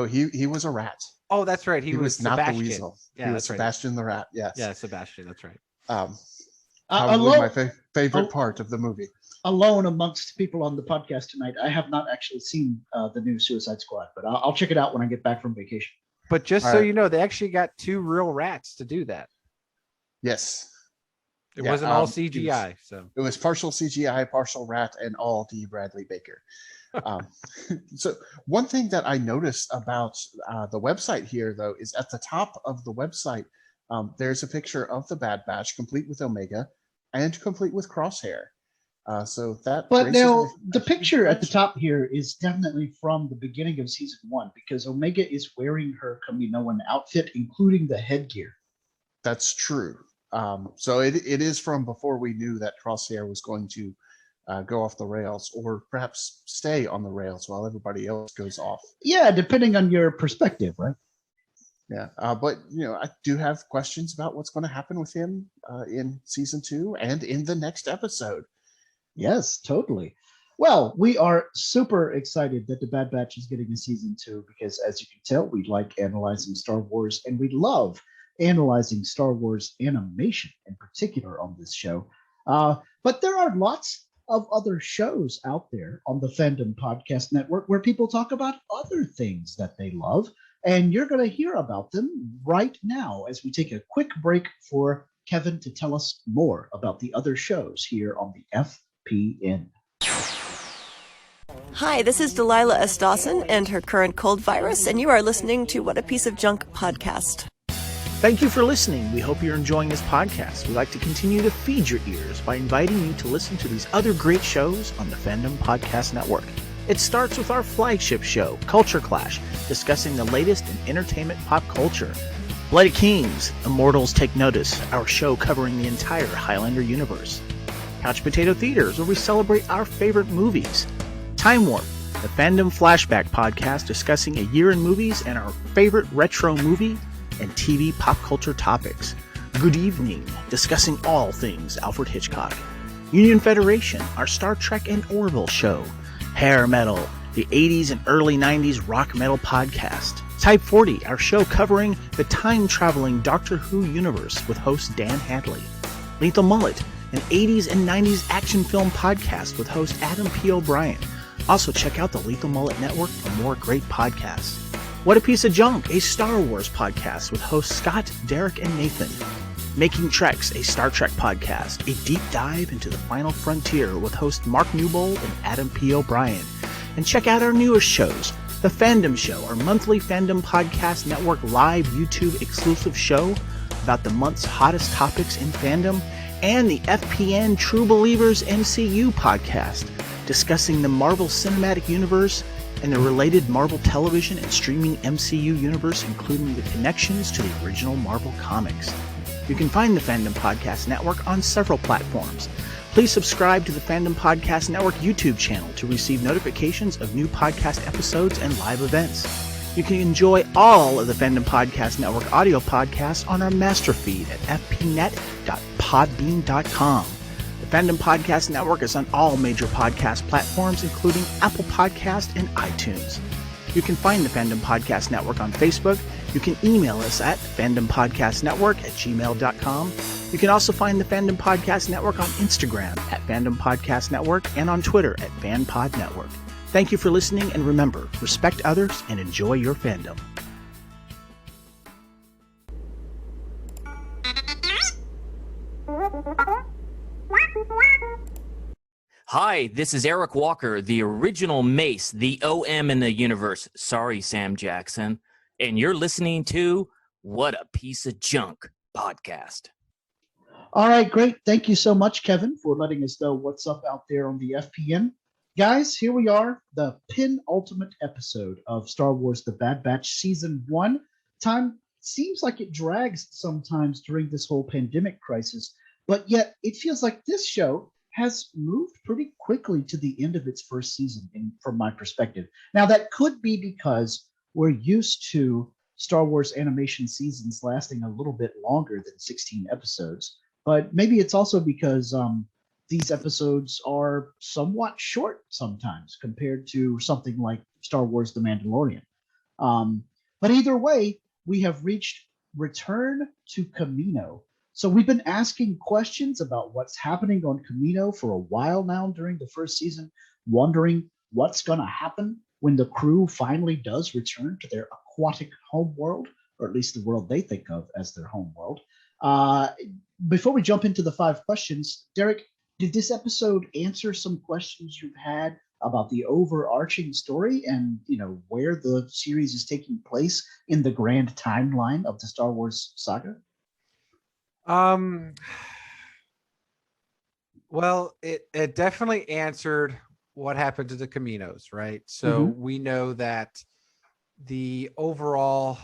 he was a rat. Oh, that's right. He was not Sebastian. the weasel. Yeah, he was Sebastian the rat. Yes. Yeah, Sebastian. That's right. Probably my favorite part of the movie. Alone amongst people on the podcast tonight, I have not actually seen the new Suicide Squad, but I'll check it out when I get back from vacation. But just so you know, they actually got 2 real rats to do that. Yes. It wasn't all CGI. It was partial CGI, partial rat, and all D. Bradley Baker. So one thing that I noticed about the website here, though, is at the top of the website, there's a picture of the Bad Batch, complete with Omega and complete with Crosshair. But now the picture at the top here is definitely from the beginning of season 1, because Omega is wearing her Kaminoan outfit, including the headgear. That's true. So it is from before we knew that Crosshair was going to go off the rails, or perhaps stay on the rails while everybody else goes off. Yeah, depending on your perspective, right? Yeah, but I do have questions about what's going to happen with him. in season 2 and in the next episode. Yes, totally. Well, we are super excited that the Bad Batch is getting a season 2 because, as you can tell, we like analyzing Star Wars and we love analyzing Star Wars animation in particular on this show. But there are lots of other shows out there on the Fandom Podcast Network where people talk about other things that they love. And you're going to hear about them right now as we take a quick break for Kevin to tell us more about the other shows here on the FPN. Hi, this is Delilah S. Dawson and her current cold virus, and you are listening to What a Piece of Junk podcast. Thank you for listening. We hope you're enjoying this podcast. We'd like to continue to feed your ears by inviting you to listen to these other great shows on the Fandom Podcast Network. It starts with our flagship show, Culture Clash, discussing the latest in entertainment pop culture. Bloody Kings, Immortals Take Notice, our show covering the entire Highlander universe. Couch Potato Theaters, where we celebrate our favorite movies. Time Warp, the Fandom Flashback podcast discussing a year in movies and our favorite retro movie and TV pop culture topics. Good Evening, discussing all things Alfred Hitchcock. Union Federation, our Star Trek and Orville show. Hair Metal, the 80s and early 90s rock metal podcast. Type 40, our show covering the time-traveling Doctor Who universe with host Dan Hadley. Lethal Mullet, an 80s and 90s action film podcast with host Adam P. O'Brien. Also check out the Lethal Mullet Network for more great podcasts. What a Piece of Junk, a Star Wars podcast with hosts Scott, Derek, and Nathan. Making Treks, a Star Trek podcast, a deep dive into the final frontier with host Mark Newbold and Adam P. O'Brien. And check out our newest shows, The Fandom Show, our monthly Fandom Podcast Network live YouTube exclusive show about the month's hottest topics in fandom, and the FPN True Believers MCU podcast, discussing the Marvel Cinematic Universe and the related Marvel television and streaming MCU universe, including the connections to the original Marvel comics. You can find the Fandom Podcast Network on several platforms. Please subscribe to the Fandom Podcast Network YouTube channel to receive notifications of new podcast episodes and live events. You can enjoy all of the Fandom Podcast Network audio podcasts on our master feed at fpnet.podbean.com. The Fandom Podcast Network is on all major podcast platforms, including Apple Podcast and iTunes. You can find the Fandom Podcast Network on Facebook. You can email us at fandompodcastnetwork@gmail.com. You can also find the Fandom Podcast Network on Instagram at Fandom Podcast Network and on Twitter at FanPod Network. Thank you for listening, and remember, respect others and enjoy your fandom. Hi, this is Eric Walker, the original Mace, the OM in the universe. Sorry, Sam Jackson. And you're listening to What a Piece of Junk podcast. All right, great. Thank you so much, Kevin, for letting us know what's up out there on the FPN. Guys, here we are, the penultimate episode of Star Wars The Bad Batch Season 1. Time seems like it drags sometimes during this whole pandemic crisis, but yet it feels like this show has moved pretty quickly to the end of its first season, from my perspective. Now, that could be because we're used to Star Wars animation seasons lasting a little bit longer than 16 episodes, but maybe it's also because these episodes are somewhat short sometimes compared to something like Star Wars The Mandalorian. But either way, we have reached Return to Kamino. So we've been asking questions about what's happening on Kamino for a while now during the first season, wondering what's going to happen when the crew finally does return to their aquatic homeworld, or at least the world they think of as their homeworld. Before we jump into the 5 questions, Derek, did this episode answer some questions you've had about the overarching story and, where the series is taking place in the grand timeline of the Star Wars saga? Well, it definitely answered what happened to the Caminos, right? So we know that the overall,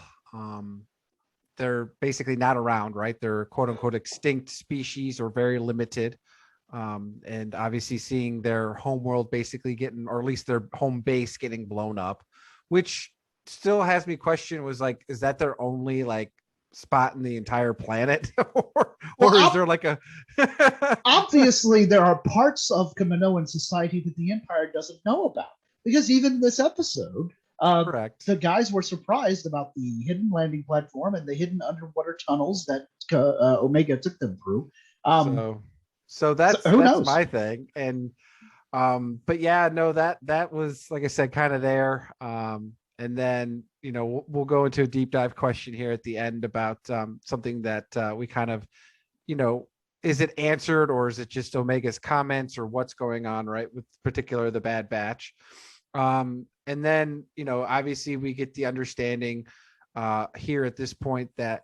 they're basically not around, right? They're quote unquote extinct species or very limited. And obviously seeing their homeworld basically getting, or at least their home base getting blown up, which still has me question, was like, is that their only like spotting the entire planet, or is there like a? Obviously, there are parts of Kaminoan society that the Empire doesn't know about, because even this episode, Correct. the guys were surprised about the hidden landing platform and the hidden underwater tunnels that Omega took them through. So that's who knows? My thing. And but yeah, no, that was, like I said, kind of there. And then, we'll go into a deep dive question here at the end about something that we kind of, is it answered, or is it just Omega's comments, or what's going on, right, with particular the Bad Batch. And then, obviously we get the understanding here at this point that,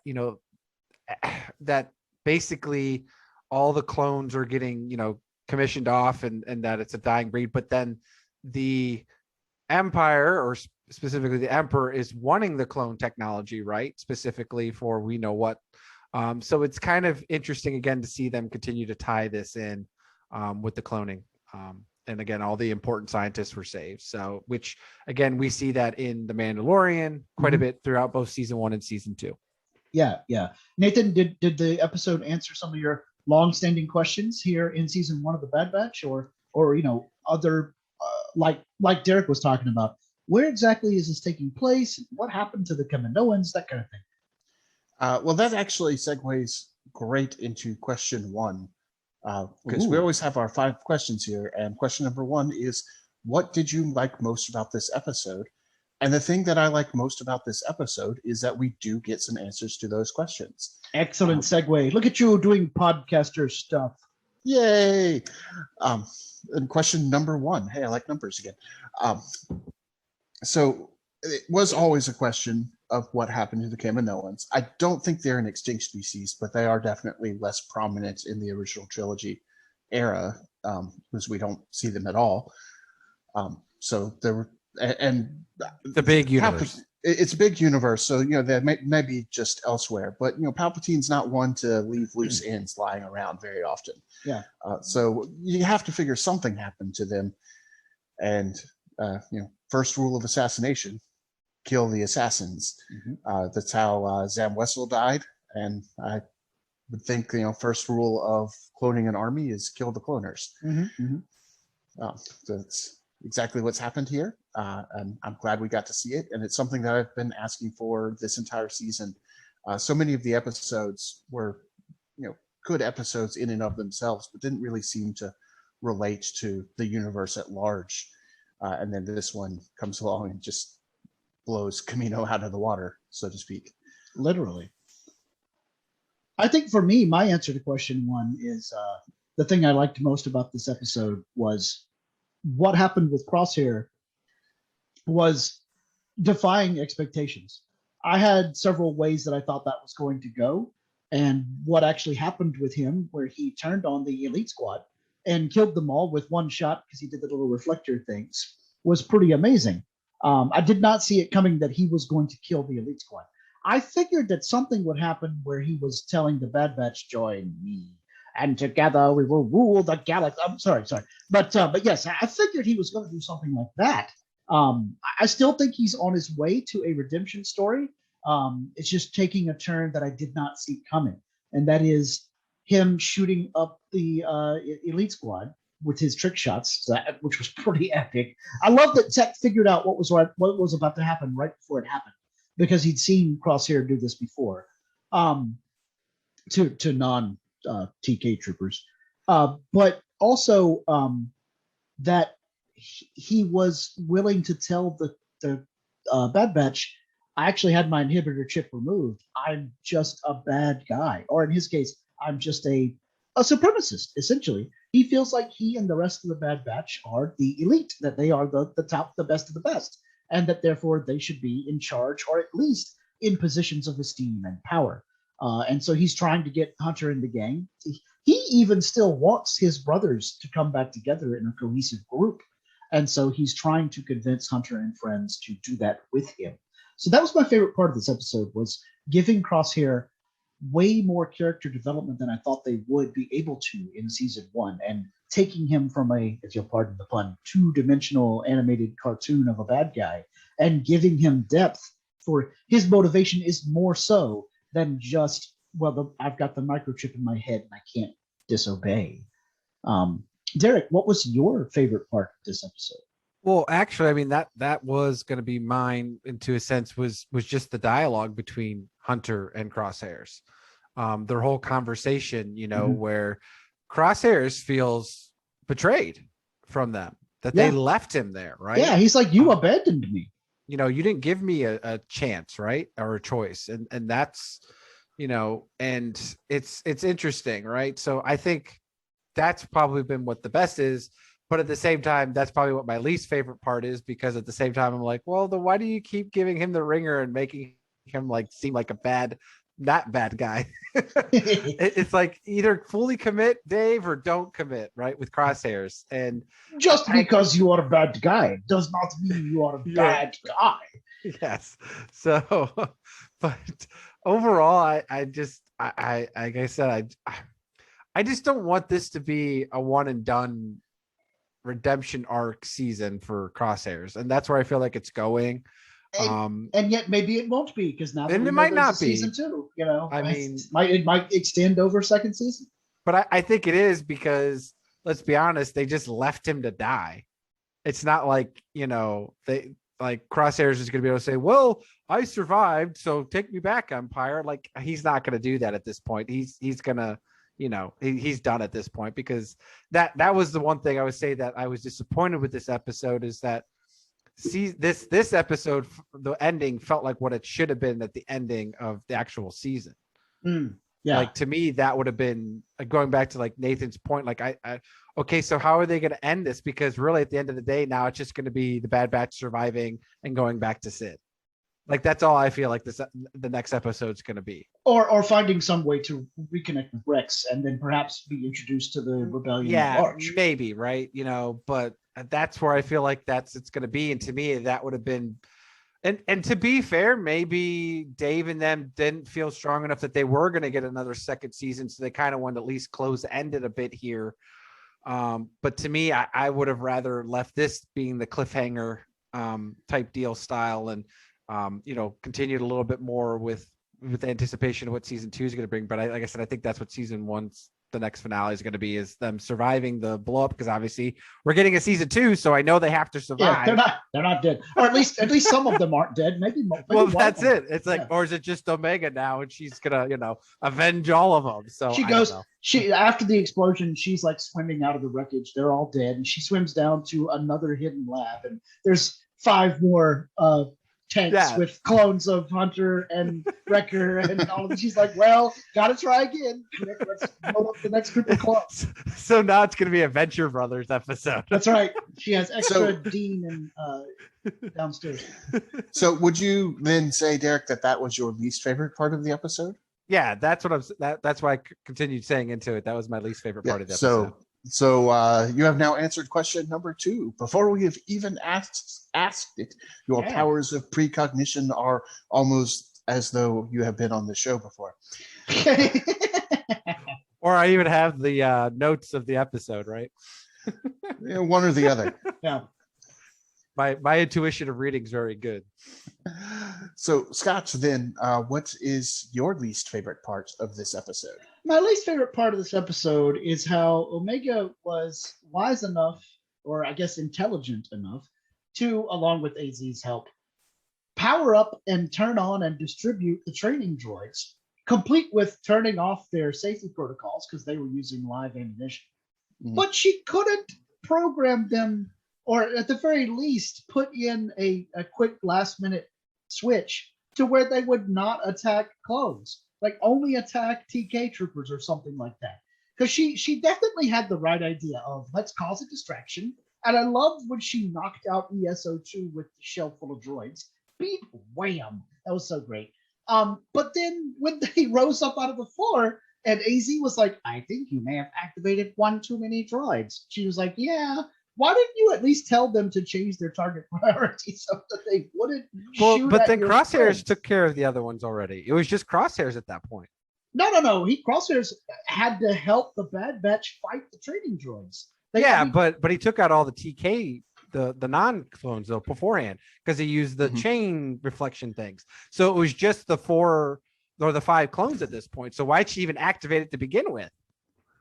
that basically all the clones are getting, commissioned off, and that it's a dying breed. But then the Empire, or specifically the Emperor, is wanting the clone technology, right? Specifically for we know what. So it's kind of interesting again to see them continue to tie this in with the cloning. And again, all the important scientists were saved. So, which again, we see that in The Mandalorian quite a bit throughout both season 1 and season 2. Yeah. Nathan, did the episode answer some of your long-standing questions here in season 1 of the Bad Batch, or other like Derek was talking about? Where exactly is this taking place? What happened to the Kaminoans? That kind of thing. Well, that actually segues great into question 1. Because we always have our 5 questions here, and question number 1 is, what did you like most about this episode? And the thing that I like most about this episode is that we do get some answers to those questions. Excellent segue. Look at you doing podcaster stuff. Yay! And question number 1. Hey, I like numbers again. So it was always a question of what happened to the Kaminoans. I don't think they're an extinct species, but they are definitely less prominent in the original trilogy era, because we don't see them at all. So there were, and the big universe. It's a big universe, so they may be just elsewhere. But Palpatine's not one to leave loose ends lying around very often. Yeah. So you have to figure something happened to them, and first rule of assassination: kill the assassins. That's how Zam Wessel died, and I would think first rule of cloning an army is kill the cloners. That's exactly what's happened here, and I'm glad we got to see it. And it's something that I've been asking for this entire season. So many of the episodes were good episodes in and of themselves, but didn't really seem to relate to the universe at large. And then this one comes along and just blows Camino out of the water, so to speak. Literally. I think for me, my answer to question 1 is the thing I liked most about this episode was what happened with Crosshair was defying expectations. I had several ways that I thought that was going to go, and what actually happened with him, where he turned on the elite squad and killed them all with one shot because he did the little reflector things, was pretty amazing. I did not see it coming that he was going to kill the elite squad. I figured that something would happen where he was telling the Bad Batch, join me, and together we will rule the galaxy. I'm sorry. But yes, I figured he was going to do something like that. I still think he's on his way to a redemption story. It's just taking a turn that I did not see coming. And that is him shooting up the elite squad with his trick shots, which was pretty epic. I love that Tech figured out what was about to happen right before it happened, because he'd seen Crosshair do this before to non TK troopers, but also that he was willing to tell the Bad Batch, I actually had my inhibitor chip removed. I'm just a bad guy, or in his case, I'm just a supremacist. Essentially, he feels like he and the rest of the Bad Batch are the elite, that they are the top, the best of the best, and that therefore they should be in charge, or at least in positions of esteem and power. And so he's trying to get Hunter in the gang. He even still wants his brothers to come back together in a cohesive group. And so he's trying to convince Hunter and friends to do that with him. So that was my favorite part of this episode, was giving Crosshair way more character development than I thought they would be able to in season 1, and taking him from a, if you'll pardon the pun, 2-dimensional animated cartoon of a bad guy, and giving him depth, for his motivation is more so than just, I've got the microchip in my head and I can't disobey. Derek, what was your favorite part of this episode? Well, actually, I mean that was going to be mine. Into a sense, was just the dialogue between Hunter and Crosshairs. Their whole conversation, where Crosshairs feels betrayed from them, that they left him there, right? Yeah, he's like, you abandoned me. You didn't give me a chance, right, or a choice, and that's, and it's interesting, right? So I think that's probably been what the best is, but at the same time, that's probably what my least favorite part is, because at the same time, I'm like, well, then why do you keep giving him the ringer and making him like seem like not bad guy? It's like either fully commit, Dave, or don't commit, right? With Crosshairs. And just because you are a bad guy does not mean you are a bad guy. Yes. So, but overall, I just like I said, I just don't want this to be a one and done redemption arc season for Crosshairs, and that's where I feel like it's going. And yet maybe it won't be, because now and it might not be season 2. I mean, it might extend over second season. But I think it is, because let's be honest, they just left him to die. It's not like they like Crosshairs is going to be able to say, "Well, I survived, so take me back, Empire." Like, he's not going to do that at this point. He's gonna. He's done at this point, because that was the one thing I would say that I was disappointed with this episode, is that this episode, the ending felt like what it should have been at the ending of the actual season. Yeah. Like, to me, that would have been going back to like Nathan's point. Like, okay, so how are they going to end this? Because really at the end of the day, now it's just going to be the Bad Batch surviving and going back to Sid. Like, that's all I feel like the next episode's going to be. Or finding some way to reconnect with Rex and then perhaps be introduced to the rebellion at large. Maybe, right? But that's where I feel like it's going to be. And to me, that would have been, and to be fair, maybe Dave and them didn't feel strong enough that they were going to get another second season. So they kind of wanted to at least close the end it a bit here. But to me, I would have rather left this being the cliffhanger type deal style, and continued a little bit more with anticipation of what season 2 is going to bring. But like I said, I think that's what season 1's the next finale is going to be, is them surviving the blow up, because obviously we're getting a season 2, so I know they have to survive. Yeah, they're not dead, or at least some of them aren't dead. Maybe well, that's it. It's like, or is it just Omega now, and she's gonna avenge all of them? So she after the explosion, she's like swimming out of the wreckage. They're all dead, and she swims down to another hidden lab, and there's 5 more tanks with clones of Hunter and Wrecker and all of them. She's like, well, gotta try again. Let's blow up the next group of clones. So now it's gonna be a Venture Brothers episode. That's right. She has extra Dean and downstairs. So would you then say, Derek, that was your least favorite part of the episode? Yeah, that's what that's why I continued saying into it. That was my least favorite part of the episode. So you have now answered question number 2. Before we have even asked it, your powers of precognition are almost as though you have been on the show before. Or I even have the notes of the episode, right? One or the other. Yeah. My intuition of reading is very good. So, Scott, then, what is your least favorite part of this episode? My least favorite part of this episode is how Omega was wise enough, or I guess intelligent enough, to, along with AZ's help, power up and turn on and distribute the training droids, complete with turning off their safety protocols because they were using live ammunition. Mm-hmm. But she couldn't program them, or at the very least put in a quick last-minute switch to where they would not attack clones. Like, only attack TK troopers or something like that. Because she definitely had the right idea of, let's cause a distraction. And I loved when she knocked out ESO2 with the shell full of droids. Beep, wham. That was so great. But then when they rose up out of the floor, and AZ was like, I think you may have activated one too many droids. She was like, yeah. Why didn't you at least tell them to change their target priority so that they wouldn't shoot but at then your Crosshairs friends? took care of the other ones already. It was just Crosshairs at that point. No. Crosshairs had to help the Bad Batch fight the training droids. But he took out all the TK, the non-clones though beforehand, because he used the chain reflection things. So it was just the 4 or the 5 clones at this point. So why'd she even activate it to begin with?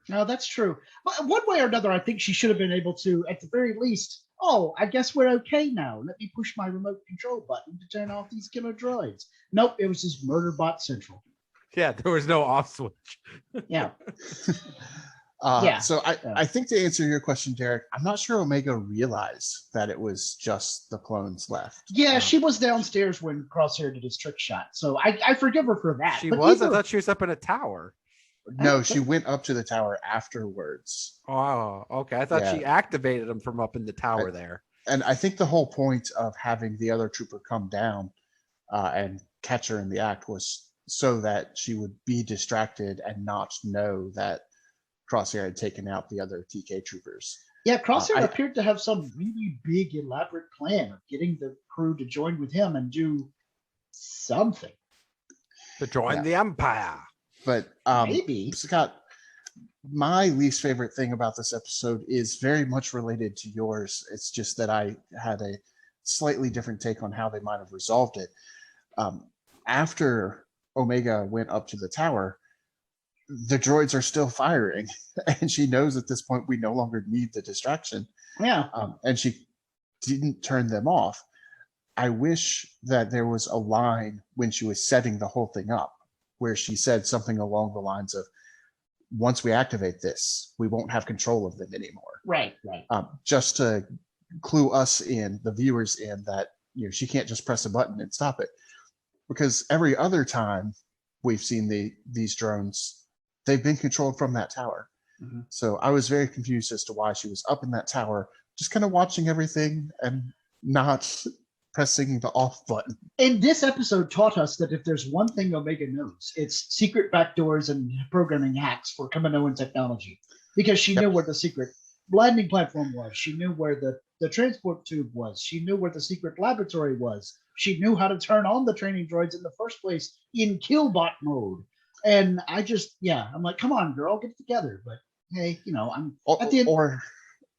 No, that's true. But one way or another, I think she should have been able to, at the very least, I guess we're okay now. Let me push my remote control button to turn off these killer droids. Nope, it was just Murder Bot Central. Yeah, there was no off switch. Yeah. So I think to answer your question, Derek, I'm not sure Omega realized that it was just the clones left. Yeah, she was downstairs when Crosshair did his trick shot. So I forgive her for that. She was? I thought she was up in a tower. No, she went up to the tower afterwards. Oh, okay. I thought she activated them from up in the tower there. And I think the whole point of having the other trooper come down and catch her in the act was so that she would be distracted and not know that Crosshair had taken out the other TK troopers. Yeah, Crosshair appeared to have some really big, elaborate plan of getting the crew to join with him and do something. To join the Empire. But maybe, Scott, my least favorite thing about this episode is very much related to yours. It's just that I had a slightly different take on how they might have resolved it. After Omega went up to the tower, the droids are still firing, and she knows at this point we no longer need the distraction. Yeah. And she didn't turn them off. I wish that there was a line when she was setting the whole thing up where she said something along the lines of, once we activate this, we won't have control of them anymore. Right. Just to clue us in, the viewers in, that she can't just press a button and stop it. Because every other time we've seen these drones, they've been controlled from that tower. Mm-hmm. So I was very confused as to why she was up in that tower, just kind of watching everything and not pressing the off button. And this episode taught us that if there's one thing Omega knows, it's secret backdoors and programming hacks for Kamino technology. Because she knew where the secret landing platform was. She knew where the transport tube was. She knew where the secret laboratory was. She knew how to turn on the training droids in the first place in killbot mode. And I'm like, come on, girl, get it together. But hey, I'm at the end, or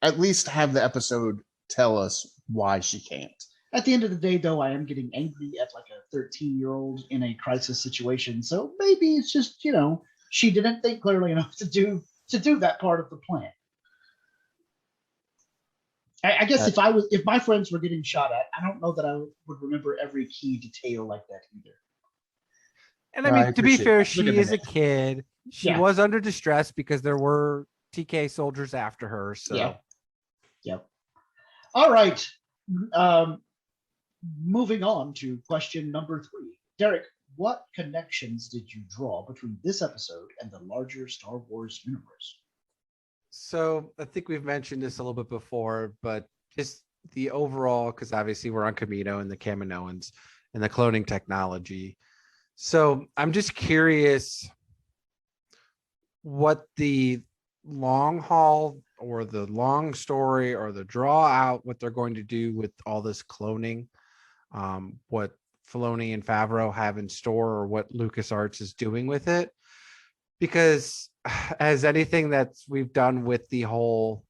at least have the episode tell us why she can't. At the end of the day, though, I am getting angry at like a 13-year-old in a crisis situation. So maybe it's just, she didn't think clearly enough to do that part of the plan. I guess if my friends were getting shot at, I don't know that I would remember every key detail like that either. And I mean, to be fair, she is a kid. She was under distress because there were TK soldiers after her. So, Yep. All right. Moving on to question number 3. Derek, what connections did you draw between this episode and the larger Star Wars universe? So I think we've mentioned this a little bit before, but just the overall, because obviously we're on Kamino and the Caminoans and the cloning technology. So I'm just curious what the long haul or the long story or the draw out, what they're going to do with all this cloning, what Filoni and Favreau have in store, or what LucasArts is doing with it. Because as anything that we've done with the whole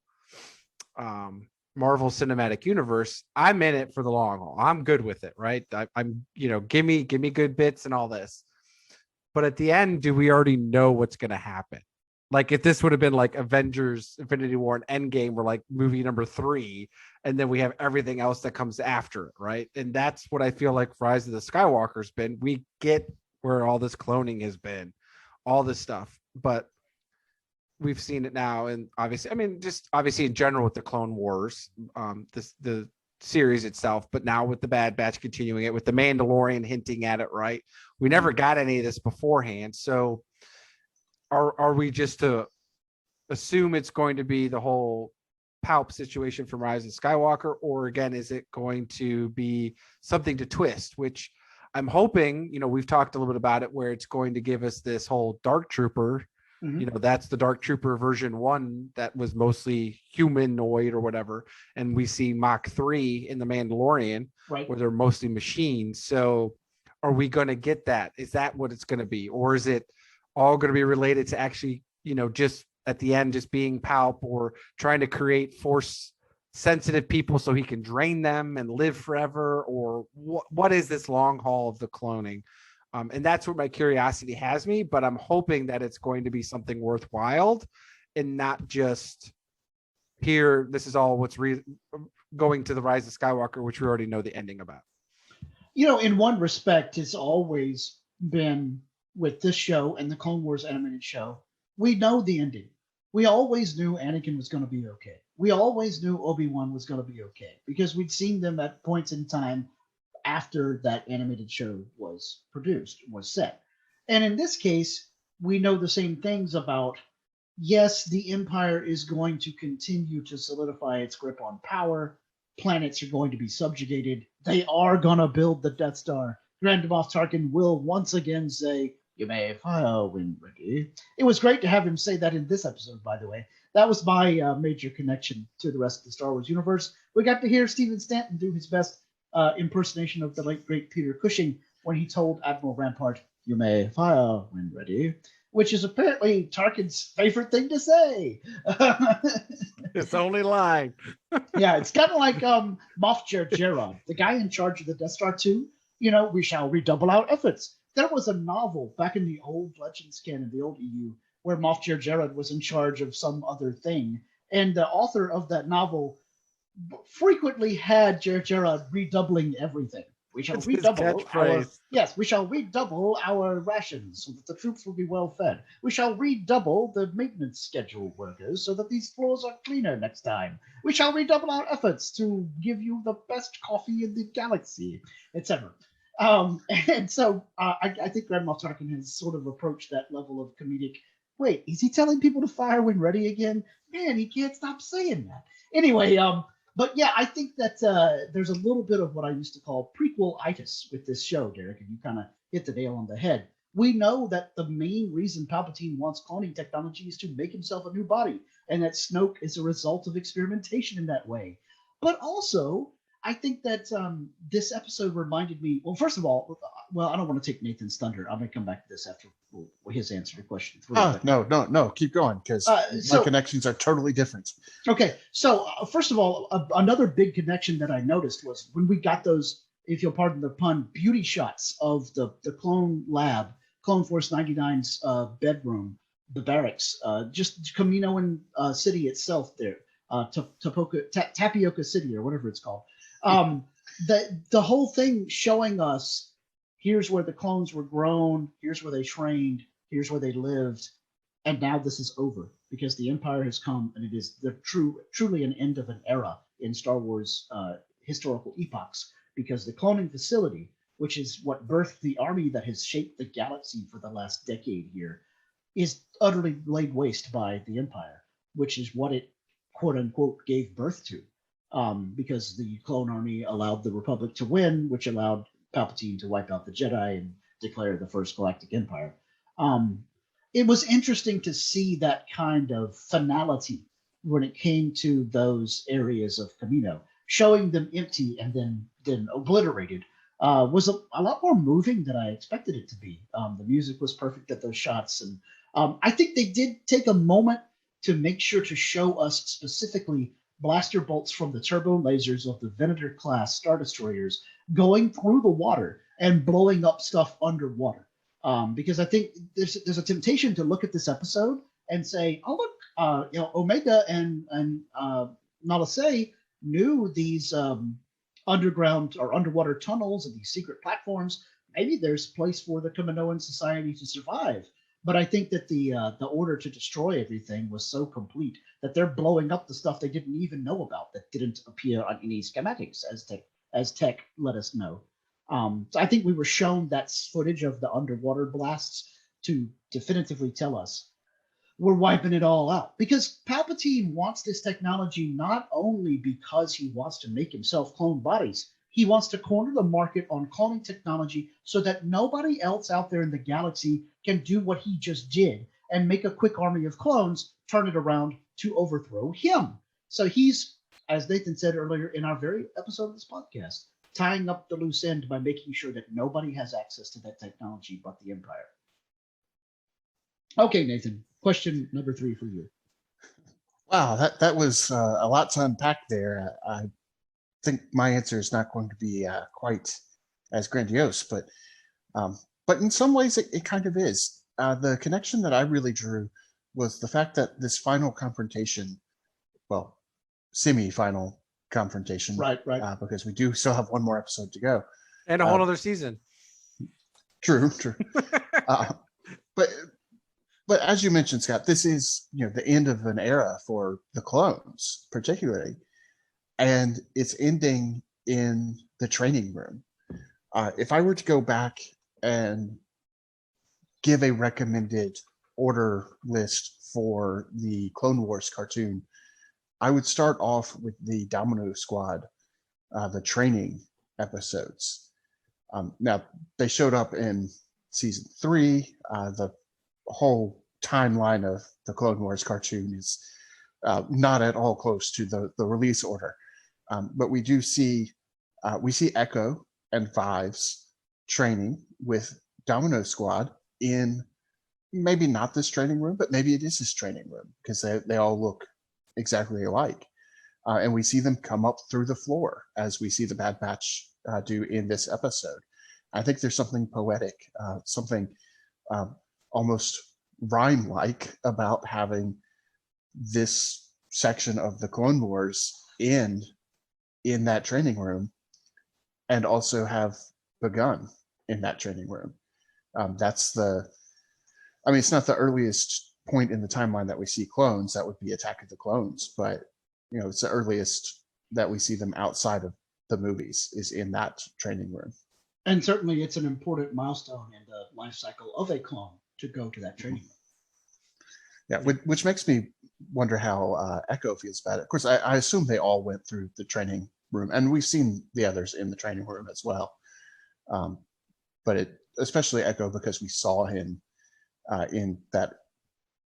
Marvel Cinematic Universe, I'm in it for the long haul. I'm good with it, right? I'm give me good bits and all this. But at the end, do we already know what's going to happen? Like if this would have been like Avengers, Infinity War, and Endgame were like movie number 3, and then we have everything else that comes after it, right? And that's what I feel like Rise of the Skywalker's been. We get where all this cloning has been, all this stuff, but we've seen it now. And obviously, I mean, just obviously in general with the Clone Wars, the series itself, but now with the Bad Batch continuing it, with the Mandalorian hinting at it, right? We never got any of this beforehand. So are we just to assume it's going to be the whole Palp situation from Rise of Skywalker, or again, is it going to be something to twist, which I'm hoping, we've talked a little bit about it, where it's going to give us this whole Dark Trooper. Mm-hmm. That's the Dark Trooper version 1 that was mostly humanoid or whatever. And we see Mach 3 in the Mandalorian, right, where they're mostly machines. So are we going to get that? Is that what it's going to be? Or is it all going to be related to actually, just at the end, just being Palp, or trying to create force sensitive people so he can drain them and live forever? Or what is this long haul of the cloning? And that's where my curiosity has me, but I'm hoping that it's going to be something worthwhile and not just here. This is all what's going to the Rise of Skywalker, which we already know the ending about. In one respect, it's always been with this show and the Clone Wars animated show. We know the ending. We always knew Anakin was going to be okay. We always knew Obi-Wan was going to be okay because we'd seen them at points in time after that animated show was set. And in this case, we know the same things about, yes, the Empire is going to continue to solidify its grip on power. Planets are going to be subjugated. They are going to build the Death Star. Grand Moff Tarkin will once again say, "You may fire when ready." It was great to have him say that in this episode, by the way. That was my major connection to the rest of the Star Wars universe. We got to hear Stephen Stanton do his best impersonation of the late, great Peter Cushing when he told Admiral Rampart, "You may fire when ready," which is apparently Tarkin's favorite thing to say. It's the only line. Yeah, it's kind of like Moff Jerjerrod, the guy in charge of the Death Star 2. We shall redouble our efforts. There was a novel back in the old Legends canon, the old EU, where Moff Jerjerrod was in charge of some other thing. And the author of that novel frequently had Jerjerrod redoubling everything. We shall redouble our rations so that the troops will be well fed. We shall redouble the maintenance schedule workers so that these floors are cleaner next time. We shall redouble our efforts to give you the best coffee in the galaxy, etc. And so I think Grand Moff Tarkin has sort of approached that level of comedic. Wait, is he telling people to fire when ready again? Man, he can't stop saying that. Anyway, but yeah, I think that there's a little bit of what I used to call prequel-itis with this show, Derek, and you kind of hit the nail on the head. We know that the main reason Palpatine wants cloning technology is to make himself a new body, and that Snoke is a result of experimentation in that way. But also, I think that this episode reminded me, well, first of all, I don't want to take Nathan's thunder. I'm going to come back to this after his answer to question 3. No, keep going, because my connections are totally different. Okay, so first of all, another big connection that I noticed was when we got those, if you'll pardon the pun, beauty shots of the clone lab, Clone Force 99's bedroom, the barracks, just Kamino and City itself there, Tapioca City or whatever it's called. The whole thing showing us, here's where the clones were grown, here's where they trained, here's where they lived, and now this is over because the Empire has come and it is truly an end of an era in Star Wars historical epochs, because the cloning facility, which is what birthed the army that has shaped the galaxy for the last decade here, is utterly laid waste by the Empire, which is what it quote unquote gave birth to. Because the clone army allowed the Republic to win, which allowed Palpatine to wipe out the Jedi and declare the first Galactic Empire. It was interesting to see that kind of finality when it came to those areas of Kamino. Showing them empty and then obliterated was a lot more moving than I expected it to be. The music was perfect at those shots, and I think they did take a moment to make sure to show us specifically blaster bolts from the turbo lasers of the Venator-class Star Destroyers going through the water and blowing up stuff underwater. Because I think there's a temptation to look at this episode and say, oh, look, Omega and Nala Se knew these underground or underwater tunnels and these secret platforms. Maybe there's a place for the Kaminoan society to survive. But I think that the order to destroy everything was so complete that they're blowing up the stuff they didn't even know about, that didn't appear on any schematics, as tech let us know. So I think we were shown that footage of the underwater blasts to definitively tell us we're wiping it all out. Because Palpatine wants this technology not only because he wants to make himself clone bodies, he wants to corner the market on cloning technology so that nobody else out there in the galaxy can do what he just did and make a quick army of clones, turn it around to overthrow him. So he's, as Nathan said earlier in our very episode of this podcast, tying up the loose end by making sure that nobody has access to that technology but the Empire. Okay, Nathan, question number 3 for you. Wow, that was a lot to unpack there. I think my answer is not going to be quite as grandiose, but but in some ways it kind of is. The connection that I really drew was the fact that this final confrontation, well, semi-final confrontation, Right. because we do still have one more episode to go. And a whole other season. True. But as you mentioned, Scott, this is the end of an era for the clones, particularly, and it's ending in the training room. If I were to go back and give a recommended order list for the Clone Wars cartoon, I would start off with the Domino Squad, the training episodes. Now, they showed up in season 3. The whole timeline of the Clone Wars cartoon is not at all close to the release order. But we do see Echo and Fives training with Domino Squad in maybe not this training room, but maybe it is his training room, because they all look exactly alike. And we see them come up through the floor, as we see the Bad Batch do in this episode. I think there's something poetic, something almost rhyme-like about having this section of the Clone Wars in that training room, and also have begun in that training room. It's not the earliest point in the timeline that we see clones. That would be Attack of the Clones, but it's the earliest that we see them outside of the movies is in that training room. And certainly it's an important milestone in the life cycle of a clone to go to that training room. Yeah, which makes me wonder how Echo feels about it. Of course, I assume they all went through the training room, and we've seen the others in the training room as well. But especially Echo, because we saw him in that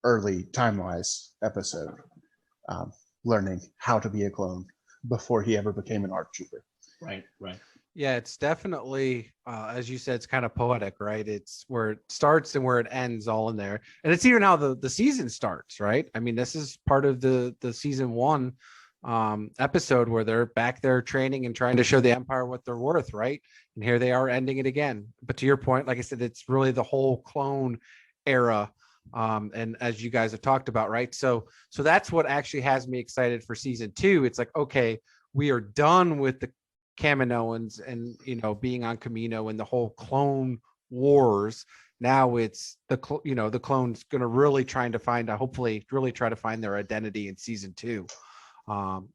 early Time-Wise episode, learning how to be a clone before he ever became an ARC trooper. Right. Yeah, it's definitely, as you said, it's kind of poetic, right? It's where it starts and where it ends all in there. And it's even how the season starts, right? I mean, this is part of the season 1 episode where they're back there training and trying to show the Empire what they're worth, right? And here they are ending it again. But to your point, like I said, it's really the whole clone era. And as you guys have talked about, right? So that's what actually has me excited for season 2. It's like, okay, we are done with the Caminoans and being on Camino and the whole clone wars. Now it's the clones going to really hopefully try to find their identity in season 2,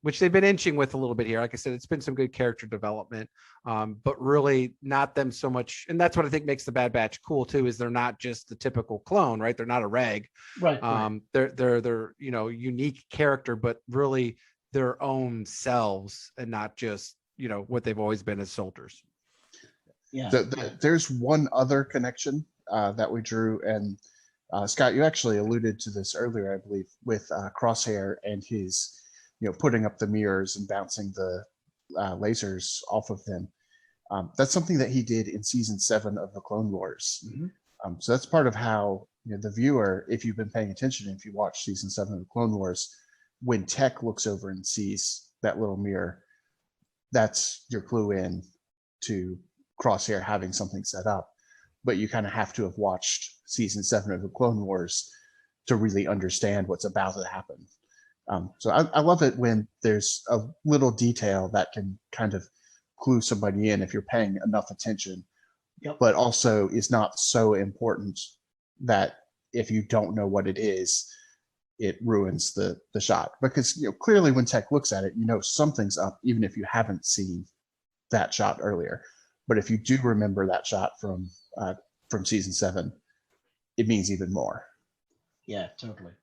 which they've been inching with a little bit here. Like I said, it's been some good character development, but really not them so much. And that's what I think makes the Bad Batch cool too, is they're not just the typical clone, right? They're not a reg. Right. They're unique character, but really their own selves and not just what they've always been as soldiers. Yeah. There's one other connection that we drew, and Scott, you actually alluded to this earlier, I believe, with Crosshair and his, putting up the mirrors and bouncing the lasers off of them. That's something that he did in season 7 of the Clone Wars. Mm-hmm. So that's part of how the viewer, if you've been paying attention, if you watch season 7 of the Clone Wars, when Tech looks over and sees that little mirror, that's your clue in to Crosshair having something set up. But you kind of have to have watched season 7 of the Clone Wars to really understand what's about to happen. So I love it when there's a little detail that can kind of clue somebody in if you're paying enough attention, but also is not so important that if you don't know what it is, it ruins the shot. Because clearly when Tech looks at it, something's up, even if you haven't seen that shot earlier. But if you do remember that shot from season 7, it means even more. Yeah, totally.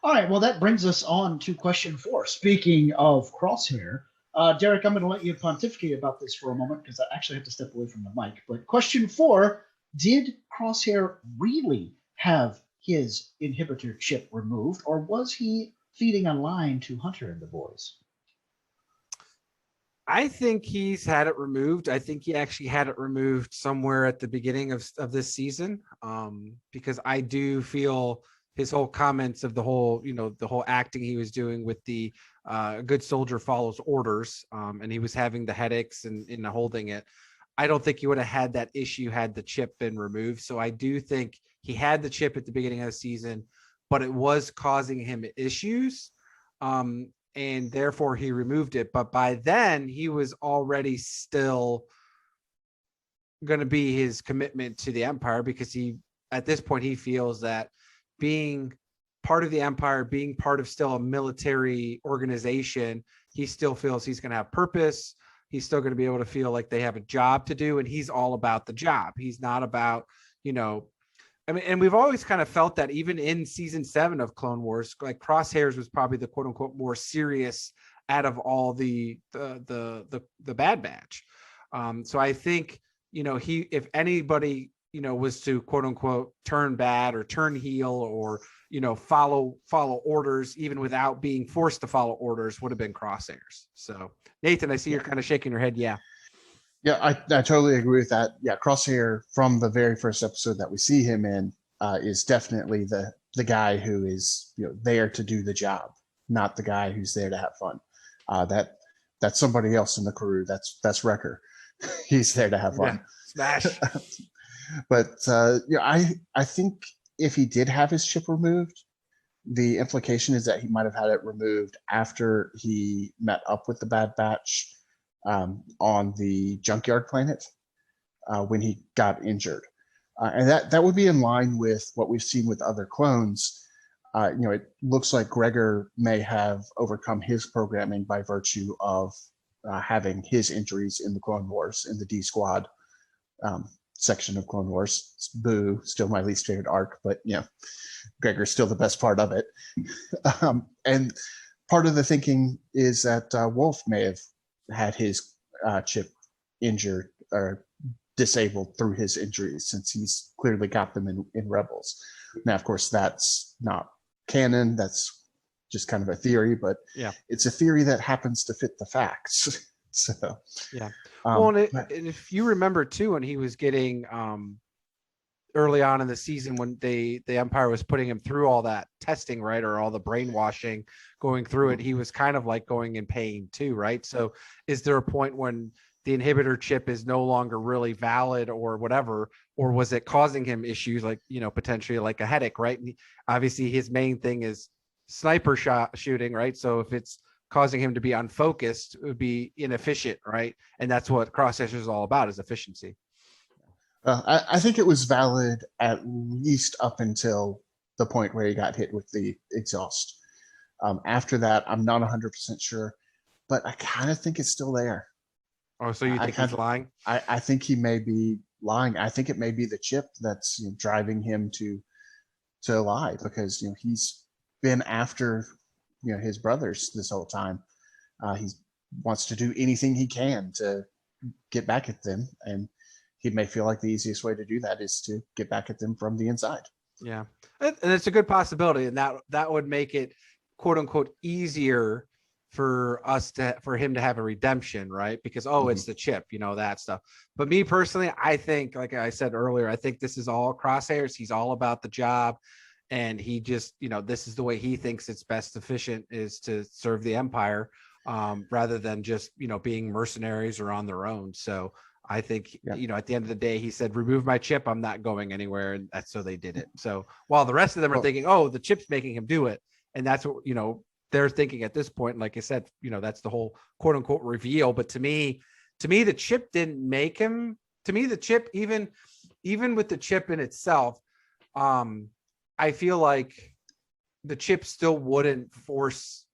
All right, well, that brings us on to question 4. Speaking of Crosshair, Derek, I'm going to let you pontificate about this for a moment because I actually have to step away from the mic. But question 4, did Crosshair really have his inhibitor chip removed, or was he feeding a line to Hunter and the boys? I think he's had it removed. I think he actually had it removed somewhere at the beginning of this season, because I do feel his whole comments of the whole acting he was doing with the good soldier follows orders, and he was having the headaches and holding it. I don't think he would have had that issue had the chip been removed. So I do think he had the chip at the beginning of the season, but it was causing him issues. And therefore he removed it. But by then he was already still going to be his commitment to the Empire, because at this point, he feels that being part of the Empire, being part of still a military organization, he still feels he's going to have purpose. He's still going to be able to feel like they have a job to do, and he's all about the job. He's not about, and we've always kind of felt that even in season 7 of Clone Wars, like Crosshairs was probably the quote unquote more serious out of all the Bad Batch. So I think, if anybody, was to quote unquote turn bad or turn heel or, follow orders, even without being forced to follow orders, would have been Crosshairs. So Nathan, I see you're kind of shaking your head. Yeah. Yeah, I totally agree with that. Yeah, Crosshair from the very first episode that we see him in is definitely the guy who is there to do the job, not the guy who's there to have fun. That's somebody else in the crew. That's Wrecker. He's there to have fun. Yeah. Smash. But I think if he did have his chip removed, the implication is that he might have had it removed after he met up with the Bad Batch on the junkyard planet when he got injured. And that would be in line with what we've seen with other clones. It looks like Gregor may have overcome his programming by virtue of having his injuries in the Clone Wars, in the D Squad section of Clone Wars. It's Boo, still my least favorite arc, but Gregor's still the best part of it. And part of the thinking is that Wolf may have had his chip injured or disabled through his injuries, since he's clearly got them in Rebels. Now, of course, that's not canon. That's just kind of a theory, but it's a theory that happens to fit the facts. So yeah. And if you remember too, when he was getting early on in the season, when the Empire was putting him through all that testing, right, or all the brainwashing, going through it, he was kind of like going in pain too, right? So is there a point when the inhibitor chip is no longer really valid or whatever, or was it causing him issues like, potentially like a headache, right? And obviously his main thing is sniper shooting, right? So if it's causing him to be unfocused, it would be inefficient, right? And that's what Crosshairs is all about, is efficiency. I think it was valid at least up until the point where he got hit with the exhaust. After that, I'm not 100% sure, but I kind of think it's still there. Oh, so you think he's lying? I think he may be lying. I think it may be the chip that's driving him to lie, because he's been after his brothers this whole time. He wants to do anything he can to get back at them, and he may feel like the easiest way to do that is to get back at them from the inside. Yeah, and it's a good possibility, and that would make it quote unquote easier for him to have a redemption, right? Because it's the chip, that stuff. But me personally, I think, like I said earlier, I think this is all Crosshairs. He's all about the job, and he just, this is the way he thinks it's best efficient, is to serve the Empire, rather than just being mercenaries or on their own. So I think, at the end of the day, he said, remove my chip, I'm not going anywhere. And that's so they did it. So while the rest of them are thinking, the chip's making him do it. And that's what, they're thinking at this point. Like I said, that's the whole quote unquote reveal. But to me, the chip didn't make him. To me, the chip, even with the chip in itself, I feel like the chip still wouldn't force.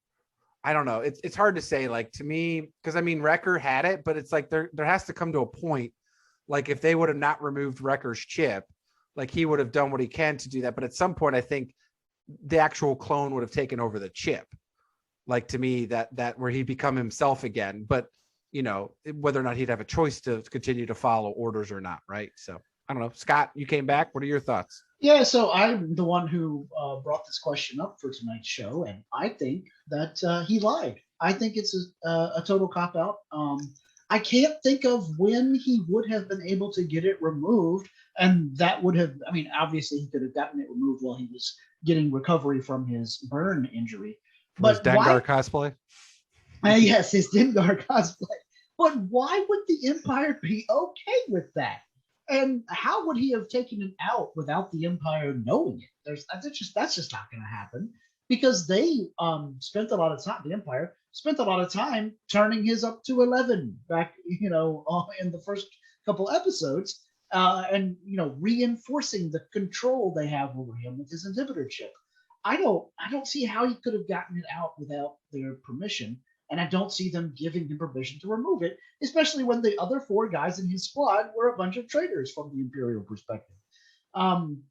I don't know. It's hard to say, like, to me, because Wrecker had it, but it's like there has to come to a point, like if they would have not removed Wrecker's chip, like he would have done what he can to do that. But at some point, I think the actual clone would have taken over the chip. Like, to me, that where he'd become himself again, but whether or not he'd have a choice to continue to follow orders or not, right? So I don't know. Scott, you came back. What are your thoughts? Yeah, so I'm the one who brought this question up for tonight's show, and I think that he lied. I think it's a total cop-out. I can't think of when he would have been able to get it removed, and that would have, obviously he could have gotten it removed while he was getting recovery from his burn injury. But his Dengar cosplay? Yes, his Dengar cosplay. But why would the Empire be okay with that? And how would he have taken it out without the Empire knowing it? That's just not going to happen because they spent a lot of time. The Empire spent a lot of time turning his up to 11 back, in the first couple episodes, and reinforcing the control they have over him with his inhibitor chip. I don't see how he could have gotten it out without their permission. And I don't see them giving him permission to remove it, especially when the other 4 guys in his squad were a bunch of traitors from the Imperial perspective. And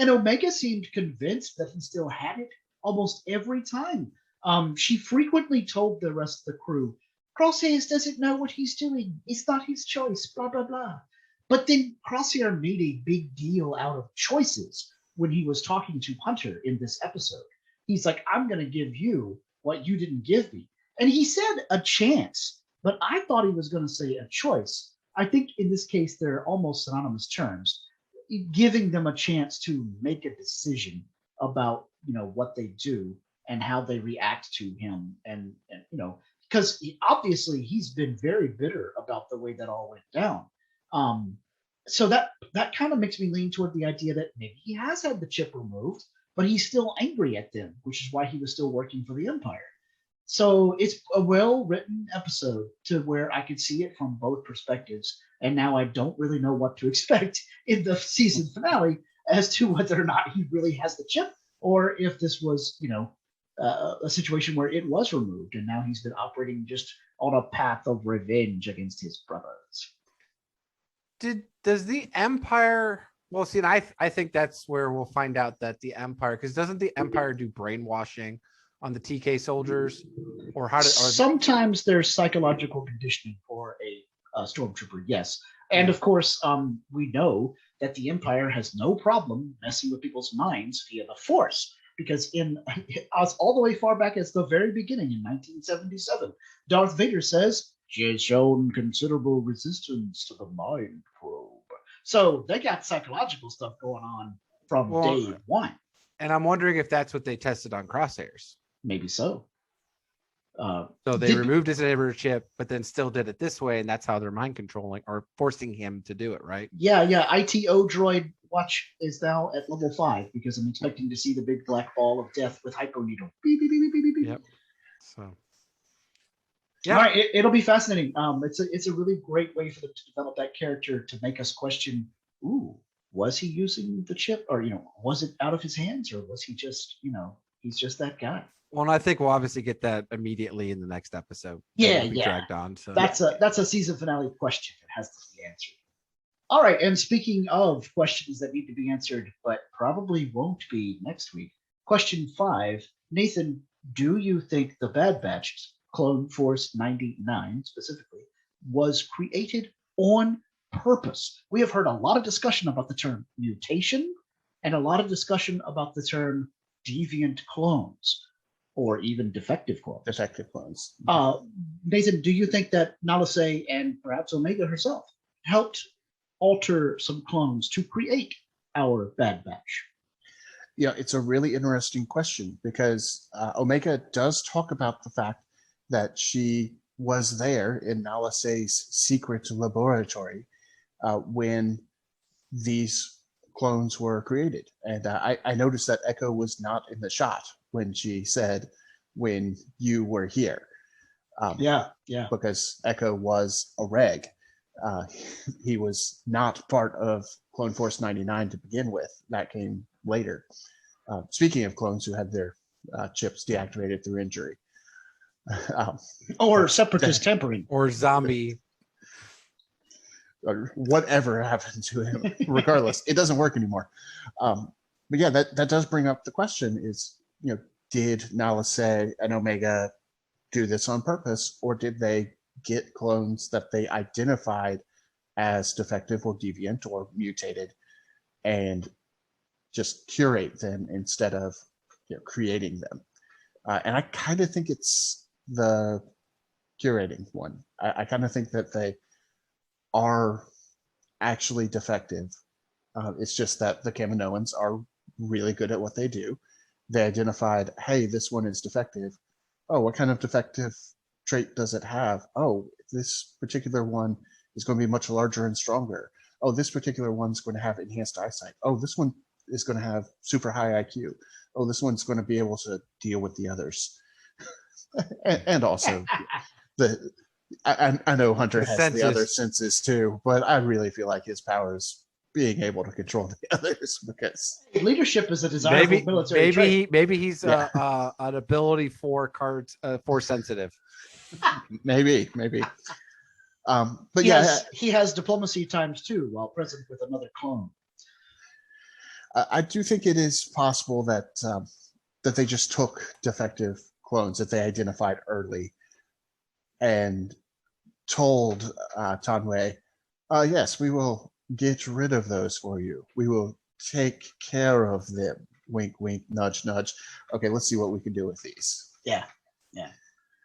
Omega seemed convinced that he still had it almost every time. She frequently told the rest of the crew, Crosshairs doesn't know what he's doing. It's not his choice, blah, blah, blah. But then Crosshair made a big deal out of choices when he was talking to Hunter in this episode. He's like, I'm going to give you what you didn't give me. And he said a chance, but I thought he was going to say a choice. I think in this case, they're almost synonymous terms, giving them a chance to make a decision about, what they do and how they react to him. And because obviously he's been very bitter about the way that all went down. So that kind of makes me lean toward the idea that maybe he has had the chip removed, but he's still angry at them, which is why he was still working for the Empire. So it's a well-written episode to where I could see it from both perspectives. And now I don't really know what to expect in the season finale as to whether or not he really has the chip or if this was, a situation where it was removed and now he's been operating just on a path of revenge against his brothers. Does the Empire... Well, see, and I think that's where we'll find out that the Empire... Because doesn't the Empire do brainwashing on the TK soldiers, or how? Sometimes there's psychological conditioning for a stormtrooper, yes. And of course, we know that the Empire has no problem messing with people's minds via the Force, because in all the way far back as the very beginning in 1977, Darth Vader says she has shown considerable resistance to the mind probe. So they got psychological stuff going on from day one. And I'm wondering if that's what they tested on Crosshairs. Maybe so. So they removed his inhibitor chip, but then still did it this way, and that's how they're mind controlling or forcing him to do it, right? Yeah. ITO droid watch is now at level 5 because I'm expecting to see the big black ball of death with hypo needle. Beep, beep, beep, beep, beep, beep. Yep. So. Yeah. All right, it'll be fascinating. It's a really great way for them to develop that character to make us question, was he using the chip, or was it out of his hands, or was he just, he's just that guy? Well, and I think we'll obviously get that immediately in the next episode. Yeah. Dragged on. So that's a season finale question that has to be answered. All right, and speaking of questions that need to be answered, but probably won't be next week. Question 5, Nathan, do you think the Bad Batch, Clone Force 99 specifically, was created on purpose? We have heard a lot of discussion about the term mutation and a lot of discussion about the term deviant clones or even defective clones. Nathan, do you think that Nala Se and perhaps Omega herself helped alter some clones to create our Bad Batch? Yeah, it's a really interesting question because Omega does talk about the fact that she was there in Nala Se's secret laboratory when these clones were created. And I noticed that Echo was not in the shot when she said, when you were here. Yeah. Because Echo was a reg. He was not part of Clone Force 99 to begin with. That came later. Speaking of clones who had their chips deactivated through injury. Or separatist tampering. Or zombie. Or whatever happened to him. Regardless, it doesn't work anymore. But yeah, that does bring up the question is, did Nala Se and Omega do this on purpose, or did they get clones that they identified as defective or deviant or mutated and just curate them instead of creating them? And I kind of think it's the curating one. I kind of think that they are actually defective. It's just that the Kaminoans are really good at what they do. They identified, hey, this one is defective. Oh, what kind of defective trait does it have? Oh, this particular one is going to be much larger and stronger. Oh, this particular one's going to have enhanced eyesight. Oh, this one is going to have super high IQ. Oh, this one's going to be able to deal with the others. and also, I know Hunter has the other senses too, but I really feel like his power is being able to control the others, because leadership is a desirable military trait. Maybe he's an ability for cards, force sensitive. maybe. But he has diplomacy times 2 while present with another clone. I do think it is possible that that they just took defective clones that they identified early and told Tanwei, yes, we will get rid of those for you. We will take care of them. Wink, wink, nudge, nudge. Okay, let's see what we can do with these. Yeah.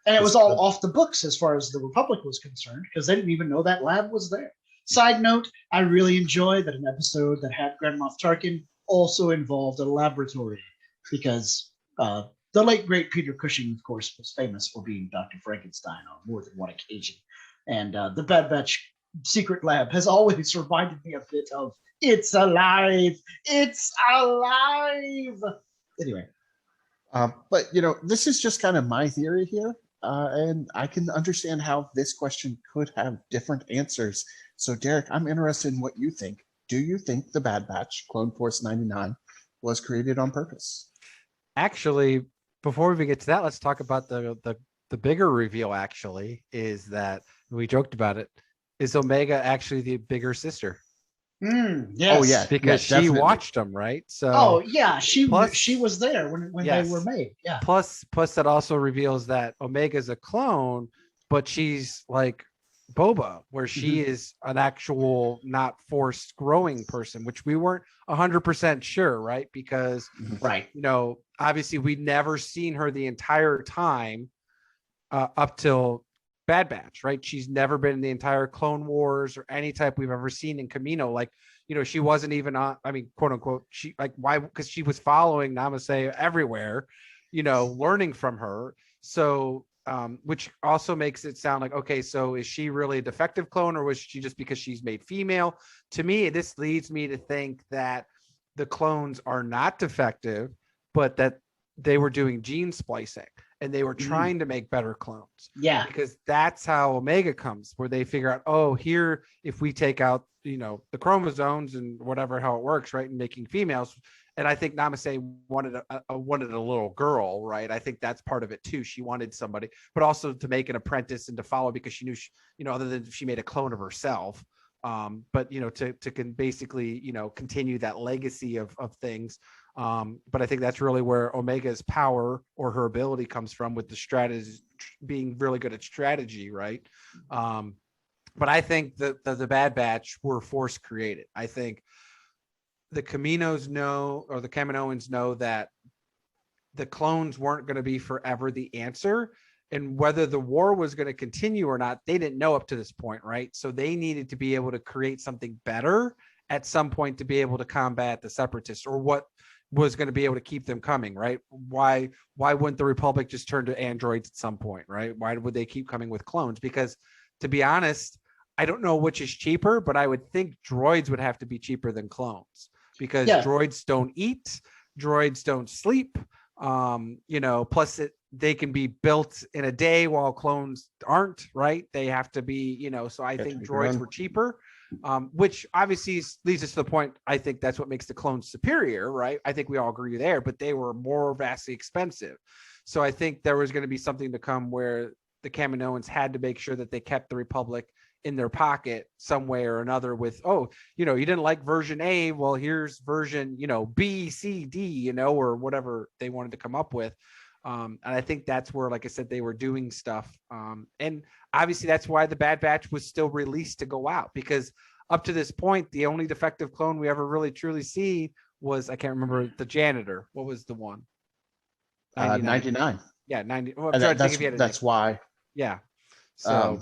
And it was all off the books as far as the Republic was concerned, because they didn't even know that lab was there. Side note, I really enjoy that an episode that had Grand Moff Tarkin also involved a laboratory, because the late, great Peter Cushing, of course, was famous for being Dr. Frankenstein on more than one occasion. And the Bad Batch secret lab has always reminded me a bit of It's Alive! It's alive! Anyway. But, this is just kind of my theory here. And I can understand how this question could have different answers. So, Derek, I'm interested in what you think. Do you think the Bad Batch, Clone Force 99, was created on purpose? Actually, before we get to that, let's talk about the bigger reveal, actually, is that we joked about it. Is Omega actually the bigger sister? Yes. Oh, yeah. Because she watched them, right? So she was there when they were made. Yeah. Plus that also reveals that Omega's a clone, but she's like Boba, where she is an actual not forced growing person, which we weren't 100% sure, right? Because obviously we'd never seen her the entire time up till Bad Batch, right? She's never been in the entire Clone Wars or any type we've ever seen in Kamino. Like, she wasn't even on, quote unquote, she why? Because she was following Namaste everywhere, learning from her. So, which also makes it sound like, okay, so is she really a defective clone, or was she just because she's made female? To me, this leads me to think that the clones are not defective, but that they were doing gene splicing. And they were trying to make better clones. Yeah. Because that's how Omega comes, where they figure out, oh, here, if we take out, the chromosomes and whatever, how it works, right, and making females. And I think Namaste wanted a little girl, right? I think that's part of it too. She wanted somebody, but also to make an apprentice and to follow, because she knew, other than she made a clone of herself. But to can basically continue that legacy of things. But I think that's really where Omega's power or her ability comes from, with the strategy, being really good at strategy, right? But I think that the Bad Batch were force created. I think the Caminos know, or the Kaminoans know, that the clones weren't going to be forever the answer. And whether the war was going to continue or not, they didn't know up to this point, right? So they needed to be able to create something better at some point to be able to combat the separatists, or what was going to be able to keep them coming, right? Why wouldn't the Republic just turn to androids at some point, right? Why would they keep coming with clones? Because, to be honest, I don't know which is cheaper, but I would think droids would have to be cheaper than clones, because droids don't eat, droids don't sleep, plus they can be built in a day while clones aren't, right? They have to be, so I think droids were cheaper. Which obviously leads us to the point, I think that's what makes the clones superior, right? I think we all agree there, but they were more vastly expensive. So I think there was going to be something to come where the Kaminoans had to make sure that they kept the Republic in their pocket some way or another with, you didn't like version A, well, here's version, B, C, D, or whatever they wanted to come up with. And I think that's where, like I said, they were doing stuff. And obviously that's why the Bad Batch was still released to go out, because up to this point, the only defective clone we ever really truly see was, I can't remember, the janitor. What was the one? 99. Yeah, 90. Well, that's why. Yeah. So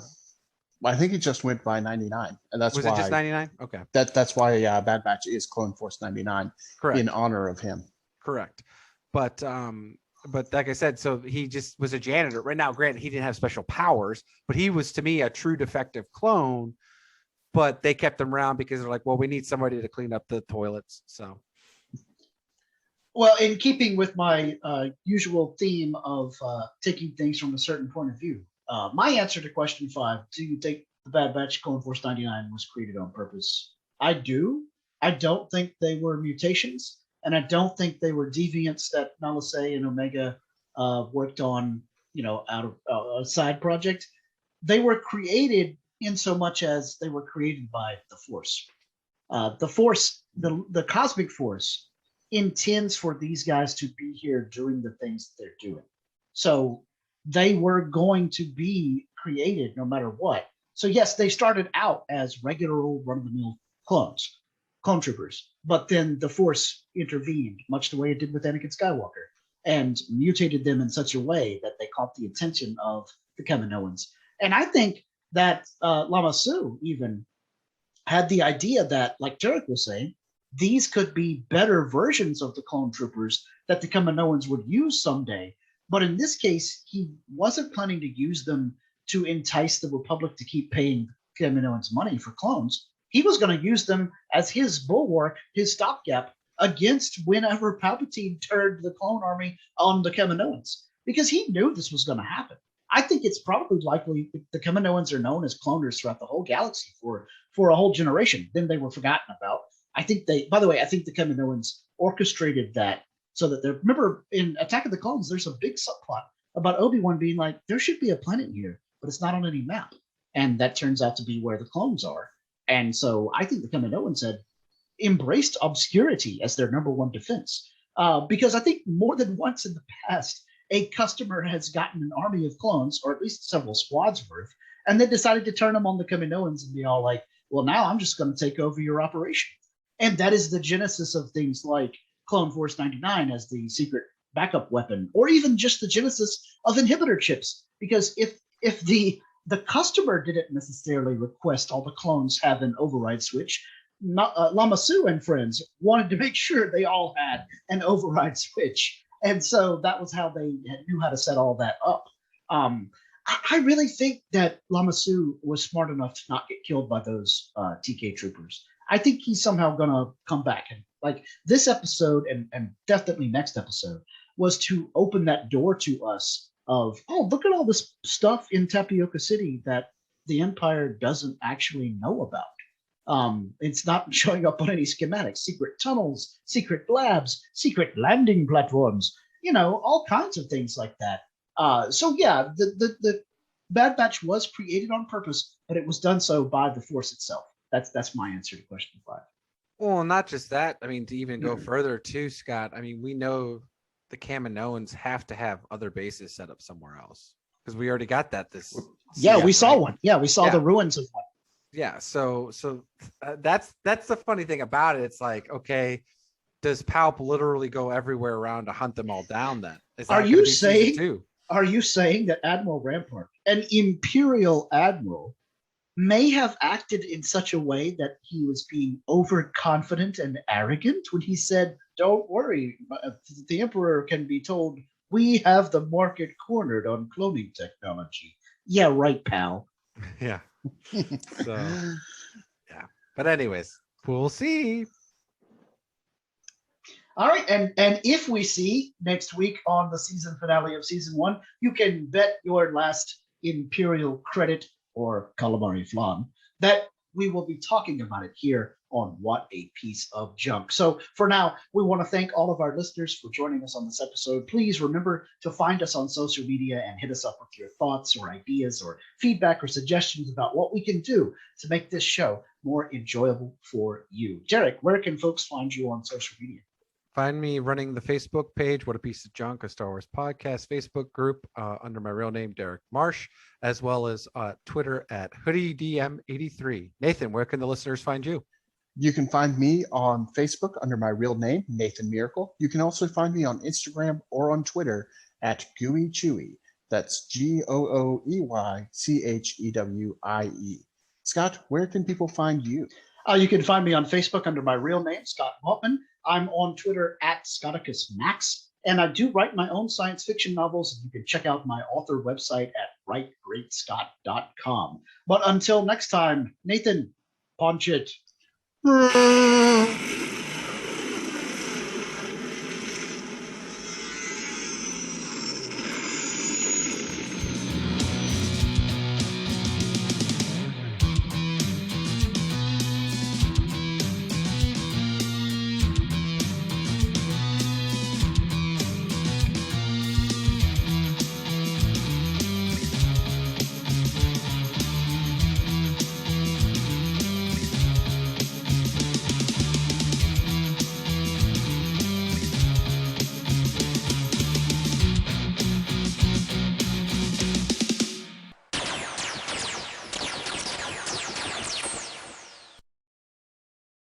I think it just went by 99, and that's was why. Was it just 99? Okay. That's why Bad Batch is Clone Force 99. Correct. In honor of him. Correct. But but like I said, so he just was a janitor. Right now, granted, he didn't have special powers, but he was to me a true defective clone. But they kept him around because they're like, well, we need somebody to clean up the toilets. So, well, in keeping with my usual theme of taking things from a certain point of view, my answer to question 5: do you think the Bad Batch Clone Force 99 was created on purpose? I do. I don't think they were mutations, and I don't think they were deviants that Nalase and Omega worked on, out of a side project. They were created in so much as they were created by the Force. The Force, the cosmic Force, intends for these guys to be here doing the things that they're doing. So they were going to be created no matter what. So yes, they started out as regular old run-of-the-mill clone troopers, but then the Force intervened, much the way it did with Anakin Skywalker, and mutated them in such a way that they caught the attention of the Kaminoans. And I think that Lama Su even had the idea that, like Derek was saying, these could be better versions of the clone troopers that the Kaminoans would use someday. But in this case, he wasn't planning to use them to entice the Republic to keep paying Kaminoans money for clones. He was going to use them as his bulwark, his stopgap against whenever Palpatine turned the clone army on the Kaminoans, because he knew this was going to happen. I think it's probably likely the Kaminoans are known as cloners throughout the whole galaxy for a whole generation. Then they were forgotten about. I think the Kaminoans orchestrated that so that remember in Attack of the Clones, there's a big subplot about Obi-Wan being like, there should be a planet here, but it's not on any map. And that turns out to be where the clones are. And so I think the Kaminoans had embraced obscurity as their number one defense. Because I think more than once in the past, a customer has gotten an army of clones, or at least several squads worth, and then decided to turn them on the Kaminoans and be all like, well, now I'm just going to take over your operation. And that is the genesis of things like Clone Force 99 as the secret backup weapon, or even just the genesis of inhibitor chips. Because if the customer didn't necessarily request all the clones have an override switch, Lama Su and friends wanted to make sure they all had an override switch. And so that was how they knew how to set all that up. I really think that Lama Su was smart enough to not get killed by those TK troopers. I think he's somehow going to come back. And like this episode and definitely next episode was to open that door to us of, oh, look at all this stuff in Tapioca City that the Empire doesn't actually know about. It's not showing up on any schematics, secret tunnels, secret labs, secret landing platforms, all kinds of things like that. So yeah, the Bad Batch was created on purpose, but it was done so by the Force itself. That's my answer to question 5. Well, not just that. I mean, to even go further too, Scott, I mean, we know the Kaminoans have to have other bases set up somewhere else because we already got that we saw one. Yeah, we saw the ruins of one. Yeah, so that's the funny thing about it. It's like, okay, does Palp literally go everywhere around to hunt them all down? Then are you saying that Admiral Rampart, an Imperial admiral, may have acted in such a way that he was being overconfident and arrogant when he said, "Don't worry, the Emperor can be told we have the market cornered on cloning technology." Yeah, right, pal. Yeah. So, yeah. But anyways, we'll see. All right, and if we see next week on the season finale of season 1, you can bet your last Imperial credit or calamari flan that we will be talking about it here on What a Piece of Junk. So for now, we want to thank all of our listeners for joining us on this episode. Please remember to find us on social media and hit us up with your thoughts or ideas or feedback or suggestions about what we can do to make this show more enjoyable for you. Derek, where can folks find you on social media? Find me running the Facebook page, What a Piece of Junk, a Star Wars podcast Facebook group under my real name, Derek Marsh, as well as Twitter at HoodieDM83. Nathan, where can the listeners find you? You can find me on Facebook under my real name, Nathan Miracle. You can also find me on Instagram or on Twitter at Gooey Chewy. That's GOOEYCHEWIE. Scott, where can people find you? You can find me on Facebook under my real name, Scott Waltman. I'm on Twitter at ScotticusMax. And I do write my own science fiction novels. You can check out my author website at writegreatscott.com. But until next time, Nathan, punch it.